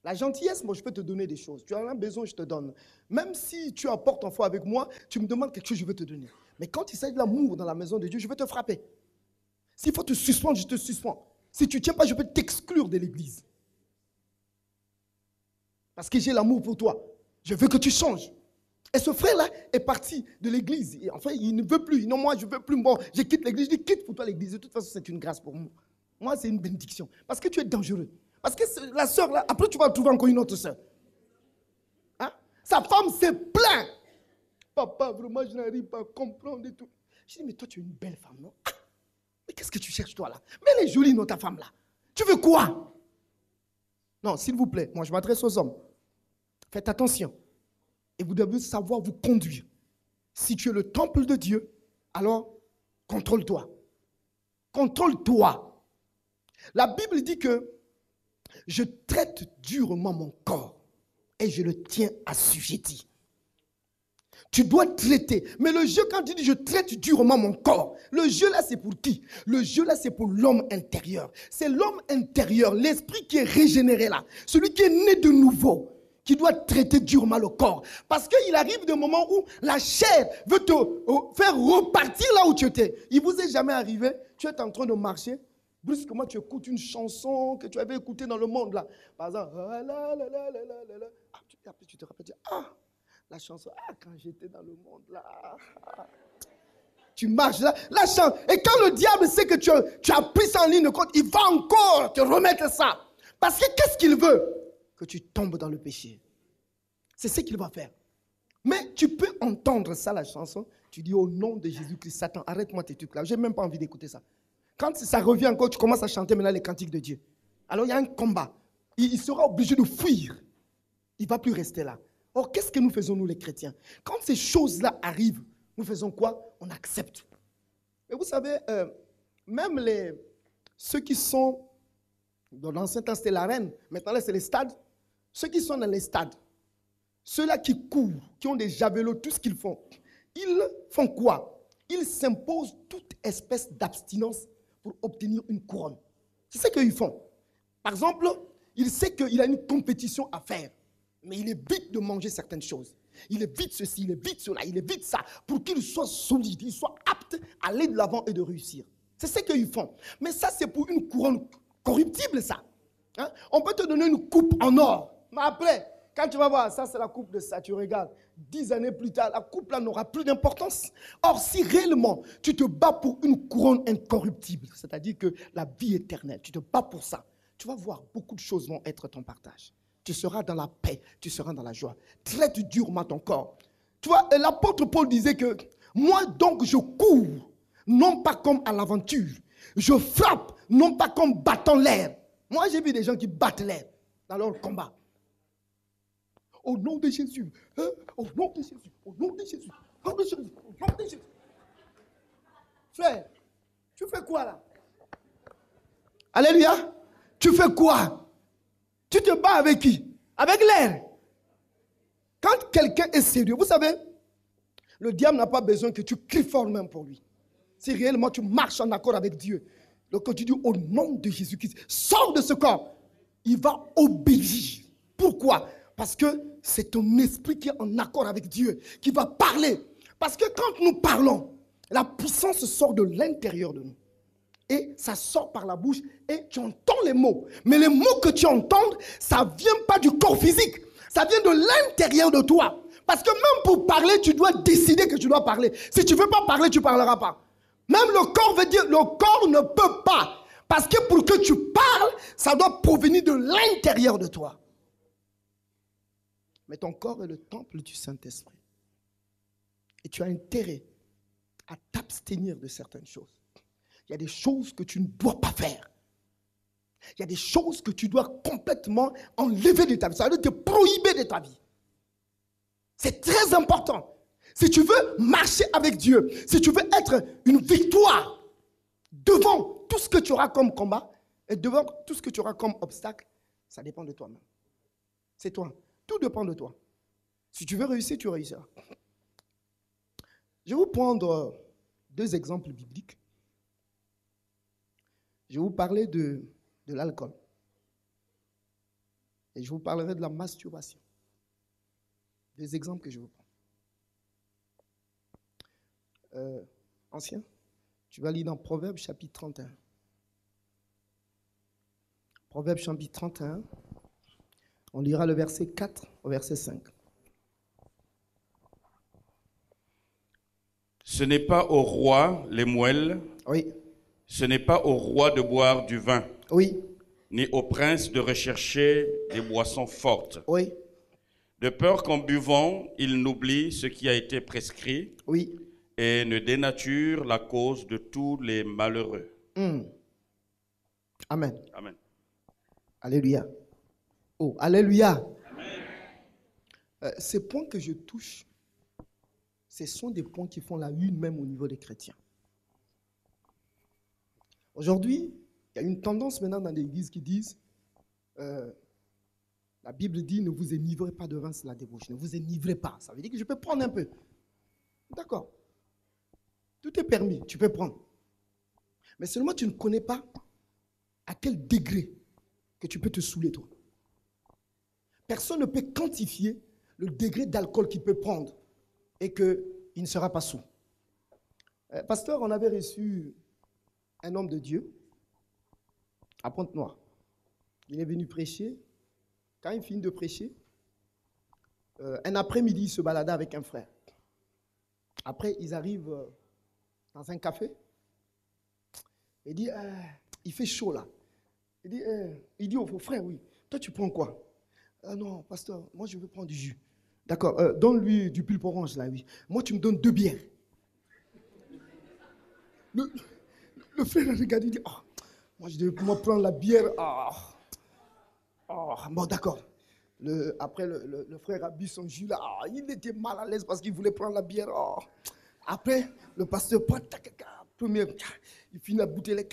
La gentillesse, moi, je peux te donner des choses. Tu en as besoin, je te donne. Même si tu apportes en foi avec moi, tu me demandes quelque chose, je veux te donner. Mais quand il s'agit de l'amour dans la maison de Dieu, je veux te frapper. S'il faut te suspendre, je te suspends. Si tu ne tiens pas, je peux t'exclure de l'église. Parce que j'ai l'amour pour toi. Je veux que tu changes. Et ce frère-là est parti de l'église. Enfin, il ne veut plus. Non, moi, je ne veux plus. Bon, je quitte l'église. Je dis, quitte pour toi l'église. De toute façon, c'est une grâce pour moi. Moi, c'est une bénédiction. Parce que tu es dangereux. Parce que la sœur, là, après, tu vas trouver encore une autre sœur. Hein? Sa femme se plaint. Papa, vraiment, je n'arrive pas à comprendre et tout. Je dis, mais toi, tu es une belle femme, non? Ah, mais qu'est-ce que tu cherches, toi, là? Mais elle est jolie, non, ta femme, là. Tu veux quoi? Non, s'il vous plaît, moi, je m'adresse aux hommes. Faites attention. Et vous devez savoir vous conduire. Si tu es le temple de Dieu, alors contrôle-toi. Contrôle-toi. La Bible dit que je traite durement mon corps et je le tiens assujetti. Tu dois traiter. Mais le jeu, quand il dit je traite durement mon corps, le jeu là, c'est pour qui? Le jeu là, c'est pour l'homme intérieur. C'est l'homme intérieur, l'esprit qui est régénéré là, celui qui est né de nouveau, qui doit traiter durement le corps. Parce qu'il arrive des moments où la chair veut te faire repartir là où tu étais. Il ne vous est jamais arrivé, tu es en train de marcher, brusquement tu écoutes une chanson que tu avais écoutée dans le monde là. Par exemple, après tu te rappelles, la chanson, quand j'étais dans le monde là. Tu marches là, la chante. Et quand le diable sait que tu as pris ça en ligne de compte, il va encore te remettre ça. Parce que qu'est-ce qu'il veut? Que tu tombes dans le péché. C'est ce qu'il va faire. Mais tu peux entendre ça, la chanson. Tu dis au nom de Jésus-Christ, Satan, arrête-moi tes trucs là. J'ai même pas envie d'écouter ça. Quand ça revient encore, tu commences à chanter maintenant les cantiques de Dieu. Alors il y a un combat. Il sera obligé de fuir. Il ne va plus rester là. Or, qu'est-ce que nous faisons, nous les chrétiens? Quand ces choses-là arrivent, nous faisons quoi? On accepte. Et vous savez, même ceux qui sont, dans l'ancien temps, c'était l'arène, maintenant là, c'est les stades. Ceux qui sont dans les stades, ceux-là qui courent, qui ont des javelots, tout ce qu'ils font, ils font quoi? Ils s'imposent toute espèce d'abstinence pour obtenir une couronne. C'est ce qu'ils font. Par exemple, il sait qu'il a une compétition à faire. Mais il évite de manger certaines choses. Il évite ceci, il évite cela, il évite ça, pour qu'il soit solide, il soit apte à aller de l'avant et de réussir. C'est ce qu'ils font. Mais ça, c'est pour une couronne corruptible, ça. Hein? On peut te donner une coupe en or. Mais après, quand tu vas voir, ça c'est la coupe de ça, tu regardes, 10 années plus tard, la coupe là n'aura plus d'importance. Or, si réellement tu te bats pour une couronne incorruptible, c'est-à-dire que la vie éternelle, tu te bats pour ça, tu vas voir, beaucoup de choses vont être ton partage. Tu seras dans la paix, tu seras dans la joie. Traite durement ton corps. Tu vois, l'apôtre Paul disait que moi donc je cours, non pas comme à l'aventure. Je frappe, non pas comme battant l'air. Moi j'ai vu des gens qui battent l'air dans leur combat. Au nom de Jésus, hein? Au nom de Jésus, au nom de Jésus, au nom de Jésus, au nom de Jésus. Frère, tu fais quoi là? Alléluia. Tu fais quoi? Tu te bats avec qui? Avec l'air. Quand quelqu'un est sérieux, vous savez, le diable n'a pas besoin que tu cries fort même pour lui. Si réellement tu marches en accord avec Dieu, donc quand tu dis au nom de Jésus-Christ, sors de ce corps, il va obéir. Pourquoi? Parce que c'est ton esprit qui est en accord avec Dieu, qui va parler. Parce que quand nous parlons, la puissance sort de l'intérieur de nous. Et ça sort par la bouche et tu entends les mots. Mais les mots que tu entends, ça ne vient pas du corps physique. Ça vient de l'intérieur de toi. Parce que même pour parler, tu dois décider que tu dois parler. Si tu ne veux pas parler, tu ne parleras pas. Même le corps veut dire, le corps ne peut pas. Parce que pour que tu parles, ça doit provenir de l'intérieur de toi. Mais ton corps est le temple du Saint-Esprit. Et tu as intérêt à t'abstenir de certaines choses. Il y a des choses que tu ne dois pas faire. Il y a des choses que tu dois complètement enlever de ta vie. Ça veut dire te prohiber de ta vie. C'est très important. Si tu veux marcher avec Dieu, si tu veux être une victoire devant tout ce que tu auras comme combat et devant tout ce que tu auras comme obstacle, ça dépend de toi-même. C'est toi. Tout dépend de toi. Si tu veux réussir, tu réussiras. Je vais vous prendre 2 exemples bibliques. Je vais vous parler de l'alcool. Et je vous parlerai de la masturbation. 2 exemples que je vous prends. Ancien, tu vas lire dans Proverbes chapitre 31. Proverbes chapitre 31. On lira le verset 4 au verset 5. Ce n'est pas au roi les moelles. Oui. Ce n'est pas au roi de boire du vin, Oui, ni au prince de rechercher des boissons fortes, oui, de peur qu'en buvant, il n'oublie ce qui a été prescrit oui. et ne dénature la cause de tous les malheureux. Amen. Amen. Alléluia. Oh, alléluia. Ces points que je touche, ce sont des points qui font la une même au niveau des chrétiens. Aujourd'hui, il y a une tendance maintenant dans l'Église qui disent, la Bible dit, ne vous enivrez pas de vin, c'est la débauche. Ne vous enivrez pas. Ça veut dire que je peux prendre un peu. D'accord. Tout est permis, tu peux prendre. Mais seulement tu ne connais pas à quel degré que tu peux te saouler, toi. Personne ne peut quantifier le degré d'alcool qu'il peut prendre et qu'il ne sera pas saoul. Pasteur, on avait reçu un homme de Dieu à Pointe-Noire. Il est venu prêcher. Quand il finit de prêcher, un après-midi, il se balada avec un frère. Après, ils arrivent dans un café. Il dit, il fait chaud là. Il dit au frère, oui, toi tu prends quoi? Non, pasteur, moi je veux prendre du jus. D'accord, donne-lui du pulpe orange là, oui. Moi tu me donnes 2 bières. Le frère a regardé, il dit, oh, moi je devais prendre la bière. Bon, d'accord. Après, le frère a bu son jus là. Il était mal à l'aise parce qu'il voulait prendre la bière. Après, le pasteur prend, il finit la bouteille.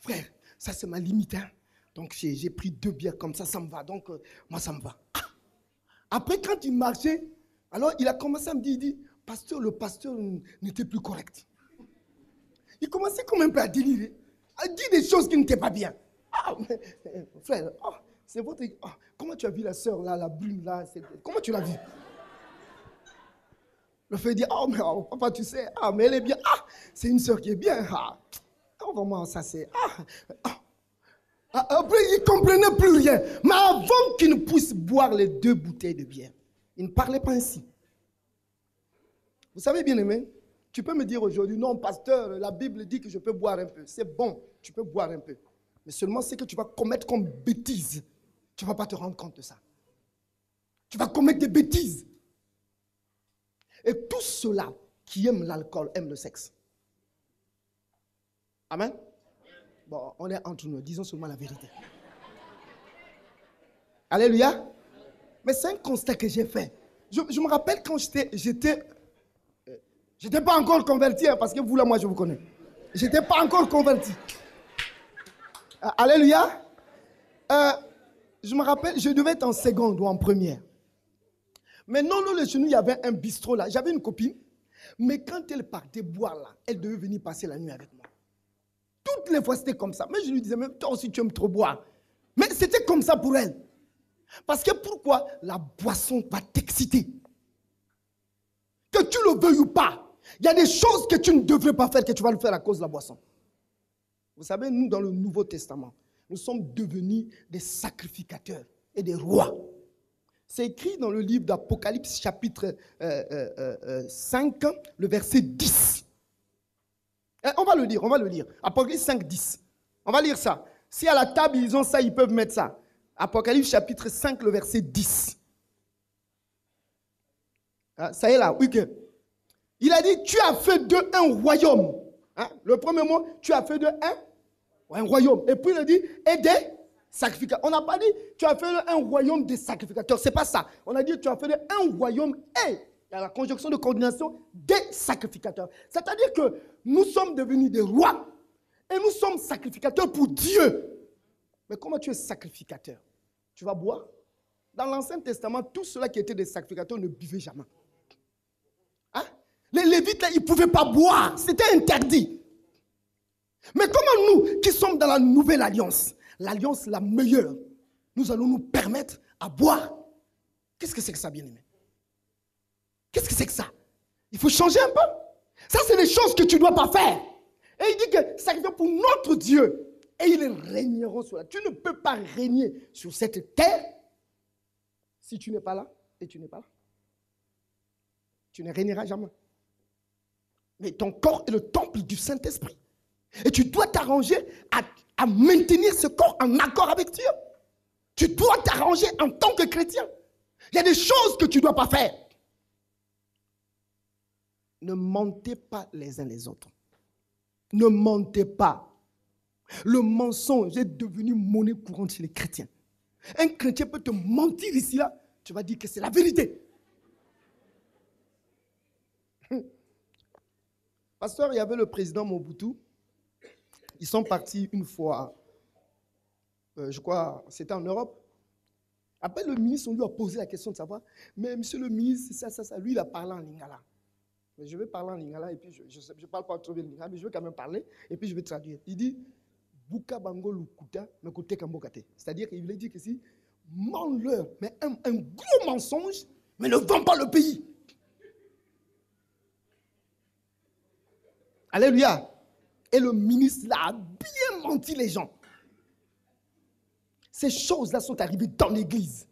Frère, ça c'est ma limite. Hein. Donc j'ai pris 2 bières comme ça me va. Donc moi ça me va. Après, quand il marchait, alors il a commencé à me dire, il dit, pasteur, le pasteur n'était plus correct. Il commençait quand même à délirer, à dire des choses qui n'étaient pas bien. Frère, c'est votre... comment tu as vu la sœur là, la brune là? Comment tu l'as vue? Le frère dit, mais papa, tu sais, mais elle est bien. C'est une sœur qui est bien. Vraiment, ça c'est... Après, il ne comprenait plus rien. Mais avant qu'il ne puisse boire les 2 bouteilles de bière, il ne parlait pas ainsi. Vous savez, bien aimé, tu peux me dire aujourd'hui, non, pasteur, la Bible dit que je peux boire un peu. C'est bon, tu peux boire un peu. Mais seulement ce que tu vas commettre comme bêtise, tu ne vas pas te rendre compte de ça. Tu vas commettre des bêtises. Et tous ceux-là qui aiment l'alcool aiment le sexe. Amen. Bon, on est entre nous, disons seulement la vérité. Alléluia. Mais c'est un constat que j'ai fait. Je me rappelle quand j'étais pas encore converti, hein, parce que vous là, moi, je vous connais. J'étais pas encore converti. Alléluia. Je me rappelle, je devais être en seconde ou en première. Mais non, chez nous, il y avait un bistrot là. J'avais une copine, mais quand elle partait boire là, elle devait venir passer la nuit avec moi. Toutes les fois, c'était comme ça. Mais je lui disais, même toi aussi, tu aimes trop boire. Mais c'était comme ça pour elle. Parce que pourquoi? La boisson va t'exciter. Que tu le veuilles ou pas, il y a des choses que tu ne devrais pas faire, que tu vas le faire à cause de la boisson. Vous savez, nous, dans le Nouveau Testament, nous sommes devenus des sacrificateurs et des rois. C'est écrit dans le livre d'Apocalypse, chapitre 5, le verset 10. On va le lire. Apocalypse 5, 10. On va lire ça. Si à la table, ils ont ça, ils peuvent mettre ça. Apocalypse, chapitre 5, le verset 10. Ça y est là, oui que. Il a dit, tu as fait d'eux un royaume. Le premier mot, tu as fait d'eux un royaume. Et puis il a dit, et des sacrificateurs. On n'a pas dit, tu as fait un royaume des sacrificateurs. C'est pas ça. On a dit, tu as fait un royaume et... Il y a la conjonction de coordination des sacrificateurs. C'est-à-dire que nous sommes devenus des rois et nous sommes sacrificateurs pour Dieu. Mais comment tu es sacrificateur? Tu vas boire? Dans l'Ancien Testament, tous ceux-là qui étaient des sacrificateurs ne buvaient jamais. Les Lévites, là, ils ne pouvaient pas boire. C'était interdit. Mais comment nous, qui sommes dans la nouvelle alliance, l'alliance la meilleure, nous allons nous permettre à boire? Qu'est-ce que c'est que ça, bien-aimé? Qu'est-ce que c'est que ça? Il faut changer un peu. Ça, c'est des choses que tu ne dois pas faire. Et il dit que ça vient pour notre Dieu. Et ils régneront sur la terre. Tu ne peux pas régner sur cette terre si tu n'es pas là et tu n'es pas là. Tu ne régneras jamais. Mais ton corps est le temple du Saint-Esprit. Et tu dois t'arranger à maintenir ce corps en accord avec Dieu. Tu dois t'arranger en tant que chrétien. Il y a des choses que tu ne dois pas faire. Ne mentez pas les uns les autres. Ne mentez pas. Le mensonge est devenu monnaie courante chez les chrétiens. Un chrétien peut te mentir ici, là. Tu vas dire que c'est la vérité. Pasteur, il y avait le président Mobutu. Ils sont partis une fois, je crois, c'était en Europe. Après, le ministre, on lui a posé la question de savoir, mais monsieur le ministre, ça. Lui, il a parlé en lingala. Mais je vais parler en lingala, et puis je ne parle pas trop bien lingala, mais je vais quand même parler, et puis je vais traduire. Il dit, Buka bango lukuta, mais kote kambokate. C'est-à-dire qu'il veut dire que si, mens-leur, mais un gros mensonge, mais ne vends pas le pays. Alléluia. Et le ministre là a bien menti les gens. Ces choses-là sont arrivées dans l'église.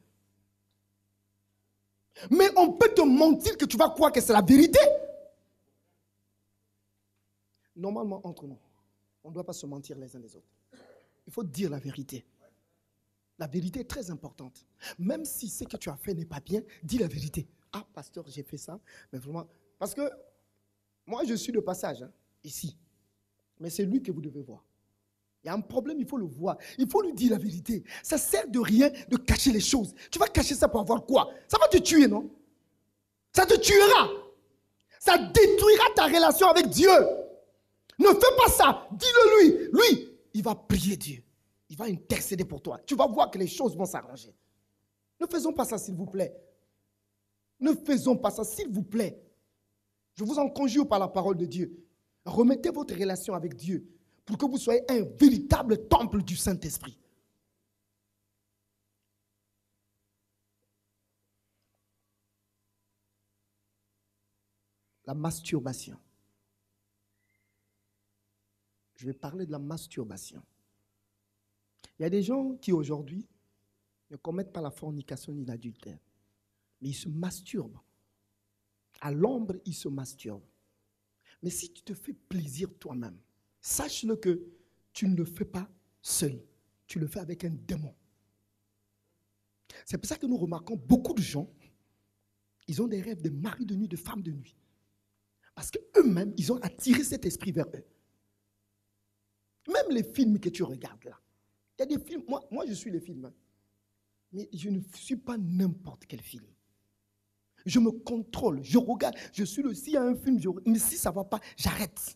Mais on peut te mentir que tu vas croire que c'est la vérité. Normalement, entre nous, on ne doit pas se mentir les uns les autres. Il faut dire la vérité. La vérité est très importante. Même si ce que tu as fait n'est pas bien, dis la vérité. Ah, pasteur, j'ai fait ça. Mais vraiment, parce que moi, je suis de passage ici. Mais c'est lui que vous devez voir. Il y a un problème, il faut le voir. Il faut lui dire la vérité. Ça ne sert de rien de cacher les choses. Tu vas cacher ça pour avoir quoi? Ça va te tuer, non? Ça te tuera. Ça détruira ta relation avec Dieu. Ne fais pas ça. Dis-le lui. Lui, il va prier Dieu. Il va intercéder pour toi. Tu vas voir que les choses vont s'arranger. Ne faisons pas ça, s'il vous plaît. Ne faisons pas ça, s'il vous plaît. Je vous en conjure par la parole de Dieu. Remettez votre relation avec Dieu pour que vous soyez un véritable temple du Saint-Esprit. La masturbation. Je vais parler de la masturbation. Il y a des gens qui aujourd'hui ne commettent pas la fornication ni l'adultère, mais ils se masturbent. À l'ombre, ils se masturbent. Mais si tu te fais plaisir toi-même, sache-le que tu ne le fais pas seul. Tu le fais avec un démon. C'est pour ça que nous remarquons beaucoup de gens, ils ont des rêves de mari de nuit, de femme de nuit. Parce qu'eux-mêmes, ils ont attiré cet esprit vers eux. Même les films que tu regardes là. Il y a des films, moi je suis les films. Mais je ne suis pas n'importe quel film. Je me contrôle, je regarde, je suis le, s'il y a un film, mais si ça ne va pas, j'arrête.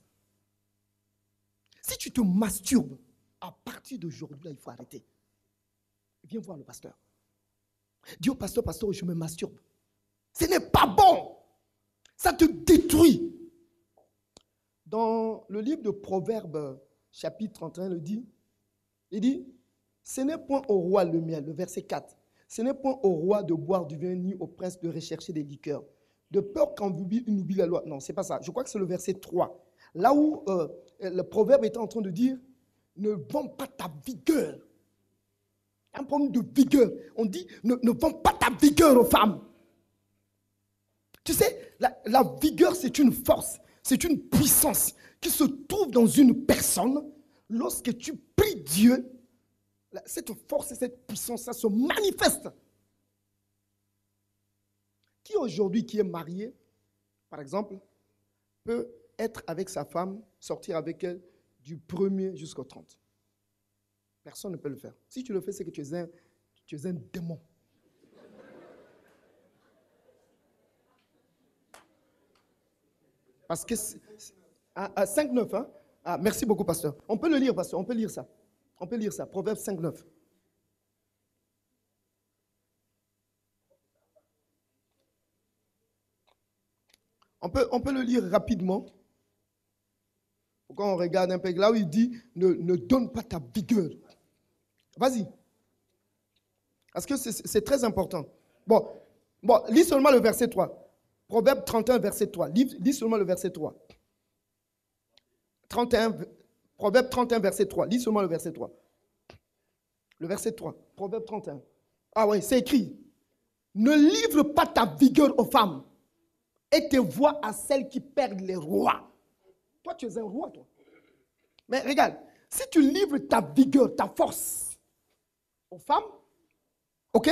Si tu te masturbes, à partir d'aujourd'hui, là, il faut arrêter. Viens voir le pasteur. Dis au pasteur, pasteur, je me masturbe. Ce n'est pas bon. Ça te détruit. Dans le livre de Proverbes, chapitre 31, il dit, ce n'est point au roi le miel, le verset 4. Ce n'est point au roi de boire du vin, ni au prince de rechercher des liqueurs. De peur qu'en il oublie la loi. Non, ce n'est pas ça. Je crois que c'est le verset 3. Là où le proverbe était en train de dire, ne vends pas ta vigueur. Un problème de vigueur. On dit, ne vends pas ta vigueur aux femmes. Tu sais, la vigueur, c'est une force, c'est une puissance qui se trouve dans une personne. Lorsque tu pries Dieu, cette force et cette puissance, ça se manifeste. Qui aujourd'hui, qui est marié, par exemple, peut être avec sa femme, sortir avec elle du 1er jusqu'au 30? Personne ne peut le faire. Si tu le fais, c'est que tu es un démon. Parce que à 5.9, hein? Ah, merci beaucoup, pasteur. On peut le lire, pasteur, on peut lire ça. On peut lire ça, Proverbe 5.9. On peut le lire rapidement. Quand on regarde un peu, là où il dit, ne donne pas ta vigueur. Vas-y. Parce que c'est très important. Bon, lis seulement le verset 3. Proverbe 31, verset 3. Lis seulement le verset 3. 31, Proverbe 31, verset 3. Lis seulement le verset 3. Le verset 3. Proverbe 31. Ah oui, c'est écrit. Ne livre pas ta vigueur aux femmes et tes voix à celles qui perdent les rois. Toi, tu es un roi, toi. Mais regarde, si tu livres ta vigueur, ta force aux femmes, ok?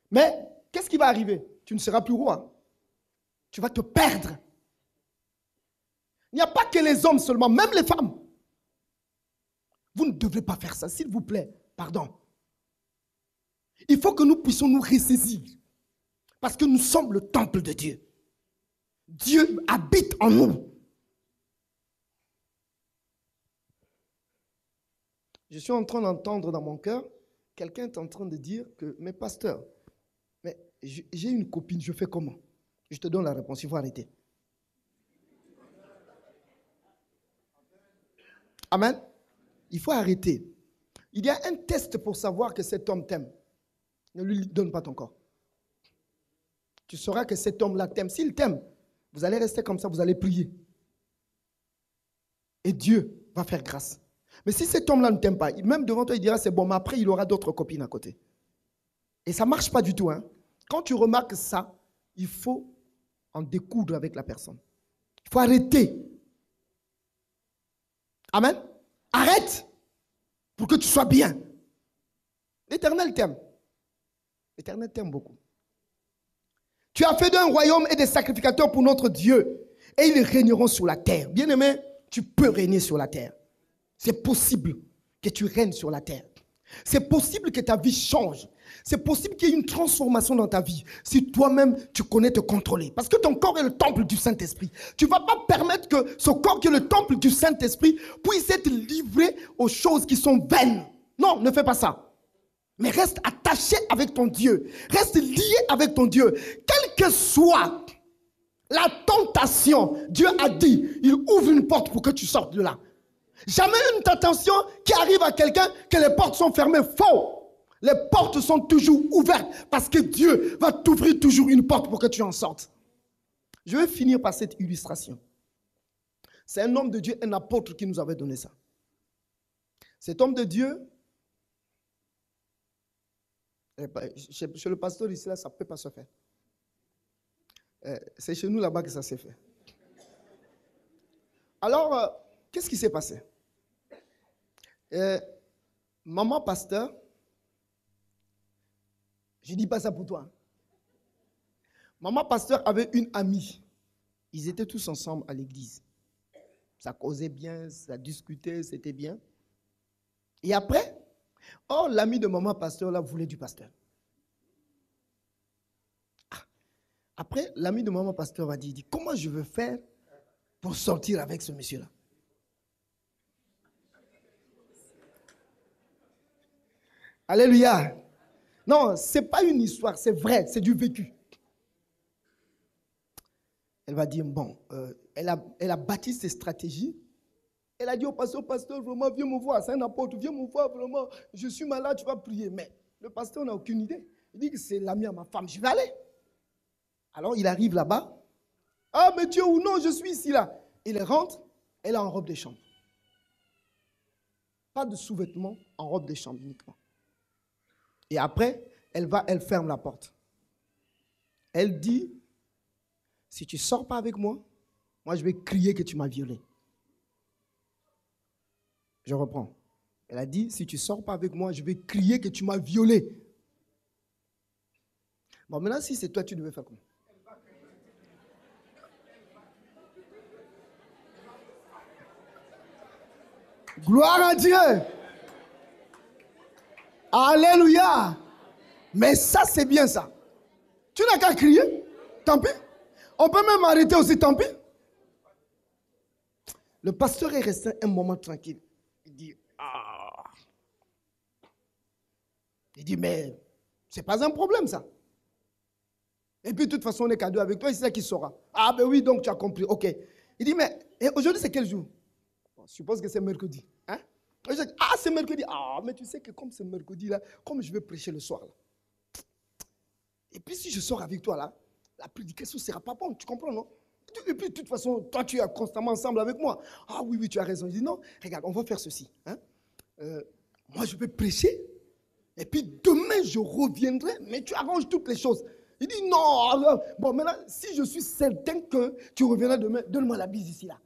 Mais qu'est-ce qui va arriver? Tu ne seras plus roi. Tu vas te perdre. Il n'y a pas que les hommes seulement, même les femmes. Vous ne devez pas faire ça, s'il vous plaît. Pardon. Il faut que nous puissions nous ressaisir. Parce que nous sommes le temple de Dieu. Dieu habite en nous. Je suis en train d'entendre dans mon cœur, quelqu'un est en train de dire que, mais pasteur, mais j'ai une copine, je fais comment? Je te donne la réponse, il faut arrêter. Amen. Il faut arrêter. Il y a un test pour savoir que cet homme t'aime. Ne lui donne pas ton corps. Tu sauras que cet homme-là t'aime. S'il t'aime, vous allez rester comme ça, vous allez prier. Et Dieu va faire grâce. Mais si cet homme-là ne t'aime pas, même devant toi, il dira c'est bon, mais après, il aura d'autres copines à côté. Et ça ne marche pas du tout. Hein. Quand tu remarques ça, il faut en découdre avec la personne. Il faut arrêter. Amen. Arrête pour que tu sois bien. L'Éternel t'aime. L'Éternel t'aime beaucoup. Tu as fait d'un royaume et des sacrificateurs pour notre Dieu. Et ils régneront sur la terre. Bien-aimé, tu peux régner sur la terre. C'est possible que tu règnes sur la terre. C'est possible que ta vie change. C'est possible qu'il y ait une transformation dans ta vie. Si toi-même, tu connais te contrôler. Parce que ton corps est le temple du Saint-Esprit. Tu ne vas pas permettre que ce corps qui est le temple du Saint-Esprit puisse être livré aux choses qui sont vaines. Non, ne fais pas ça. Mais reste attaché avec ton Dieu. Reste lié avec ton Dieu. Quelle que soit la tentation, Dieu a dit, il ouvre une porte pour que tu sortes de là. Jamais une tentation qui arrive à quelqu'un que les portes sont fermées. Faux. Les portes sont toujours ouvertes parce que Dieu va t'ouvrir toujours une porte pour que tu en sortes. Je vais finir par cette illustration. C'est un homme de Dieu, un apôtre qui nous avait donné ça. Cet homme de Dieu, chez le pasteur ici, là, ça ne peut pas se faire. C'est chez nous là-bas que ça s'est fait. Alors, qu'est-ce qui s'est passé? Maman pasteur, je ne dis pas ça pour toi. Maman pasteur avait une amie. Ils étaient tous ensemble à l'église. Ça causait bien, ça discutait, c'était bien. Et après, l'ami de maman pasteur là voulait du pasteur. Après, l'ami de maman pasteur va dire, comment je veux faire pour sortir avec ce monsieur-là? Alléluia. Non, ce n'est pas une histoire, c'est vrai, c'est du vécu. Elle va dire, bon, elle a bâti ses stratégies. Elle a dit au pasteur, vraiment, viens me voir, c'est un apôtre, viens me voir, vraiment, je suis malade, tu vas prier. Mais le pasteur n'a aucune idée. Il dit que c'est l'ami à ma femme, je vais aller. Alors, il arrive là-bas. Ah, mais Dieu ou non, je suis ici, là. Il rentre, elle est en robe de chambre. Pas de sous-vêtements, en robe de chambre uniquement. Et après, elle ferme la porte. Elle dit, si tu ne sors pas avec moi, moi je vais crier que tu m'as violé. Je reprends. Elle a dit, si tu ne sors pas avec moi, je vais crier que tu m'as violé. Bon, maintenant, si c'est toi, tu devais faire comment? Gloire à Dieu. Alléluia. Mais ça, c'est bien ça. Tu n'as qu'à crier. Tant pis. On peut même arrêter aussi, tant pis. Le pasteur est resté un moment tranquille. Il dit, Il dit, mais c'est pas un problème ça. Et puis de toute façon, on est cadeau avec toi, c'est ça qui saura. Ah ben oui, donc tu as compris. Ok. Il dit, mais aujourd'hui c'est quel jour? Je suppose que c'est mercredi. Hein? C'est mercredi. Ah, mais tu sais que comme c'est mercredi là, comme je vais prêcher le soir là. Et puis si je sors avec toi là, la prédication ne sera pas bonne, tu comprends, non? Et puis de toute façon, toi tu es constamment ensemble avec moi. Ah oui, oui, tu as raison. Il dit, non, regarde, on va faire ceci. Hein? Moi je vais prêcher. Et puis demain je reviendrai, mais tu arranges toutes les choses. Il dit, non, bon maintenant, si je suis certain que tu reviendras demain, donne-moi la bise ici là.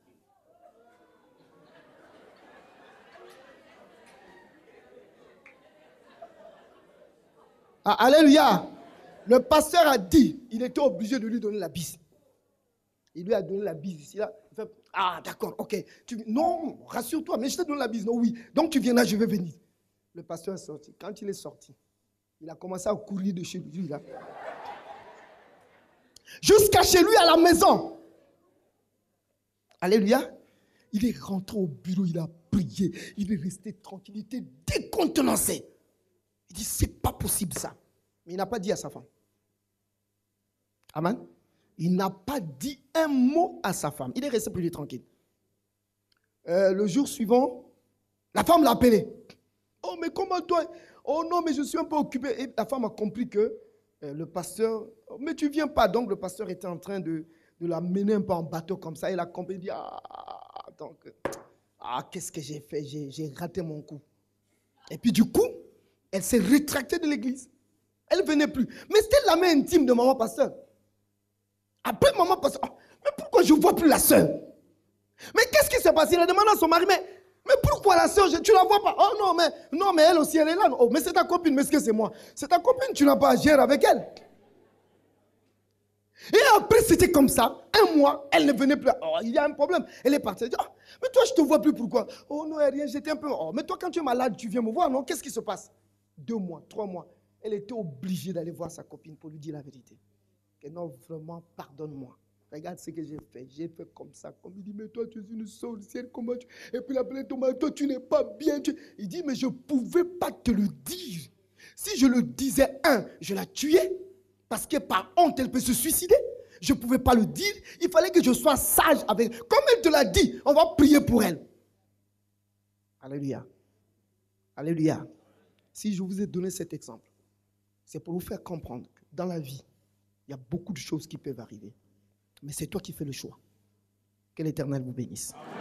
Ah, alléluia. Le pasteur a dit, il était obligé de lui donner la bise. Il lui a donné la bise ici, là. Il fait, ah, d'accord, ok. Non, rassure-toi, mais je te donne la bise. Non, oui. Donc tu viens là, je vais venir. Le pasteur est sorti. Quand il est sorti, il a commencé à courir de chez lui, là. Jusqu'à chez lui à la maison. Alléluia. Il est rentré au bureau, il a prié. Il est resté tranquille, il était décontenancé. Il dit, c'est pas possible ça. Mais il n'a pas dit à sa femme. Amen. Il n'a pas dit un mot à sa femme. Il est resté plus tranquille. Le jour suivant, la femme l'a appelé. Oh, mais comment toi? Oh non, mais je suis un peu occupé. Et la femme a compris que le pasteur, oh, mais tu viens pas. Donc le pasteur était en train de la mener un peu en bateau comme ça. Il a compris, il dit, qu'est-ce que j'ai fait? J'ai raté mon coup. Et puis du coup, elle s'est rétractée de l'église. Elle ne venait plus. Mais c'était l'amie intime de maman pasteur. Après maman pasteur, mais pourquoi je ne vois plus la sœur? Mais qu'est-ce qui s'est passé? Il a demandé à son mari, mais pourquoi la sœur, tu ne la vois pas? Oh non, mais elle aussi, elle est là. Oh, mais c'est ta copine, mais est-ce que c'est moi? C'est ta copine, tu n'as pas à gérer avec elle. Et après, c'était comme ça. Un mois, elle ne venait plus. Oh, il y a un problème. Elle est partie. Elle dit, mais toi, je ne te vois plus, pourquoi? Oh non, rien, j'étais un peu... Oh, mais toi, quand tu es malade, tu viens me voir, non? Qu'est-ce qui se passe? 2 mois, 3 mois. Elle était obligée d'aller voir sa copine pour lui dire la vérité. Et non, vraiment, pardonne-moi. Regarde ce que j'ai fait. J'ai fait comme ça. Comme il dit, mais toi, tu es une sorcière, comment tu... Et puis, l'appelé Thomas, toi, tu n'es pas bien. Il dit, mais je ne pouvais pas te le dire. Si je le disais, je la tuais. Parce que par honte, elle peut se suicider. Je ne pouvais pas le dire. Il fallait que je sois sage avec elle. Comme elle te l'a dit, on va prier pour elle. Alléluia. Alléluia. Si je vous ai donné cet exemple, c'est pour vous faire comprendre que dans la vie, il y a beaucoup de choses qui peuvent arriver. Mais c'est toi qui fais le choix. Que l'Éternel vous bénisse. Amen.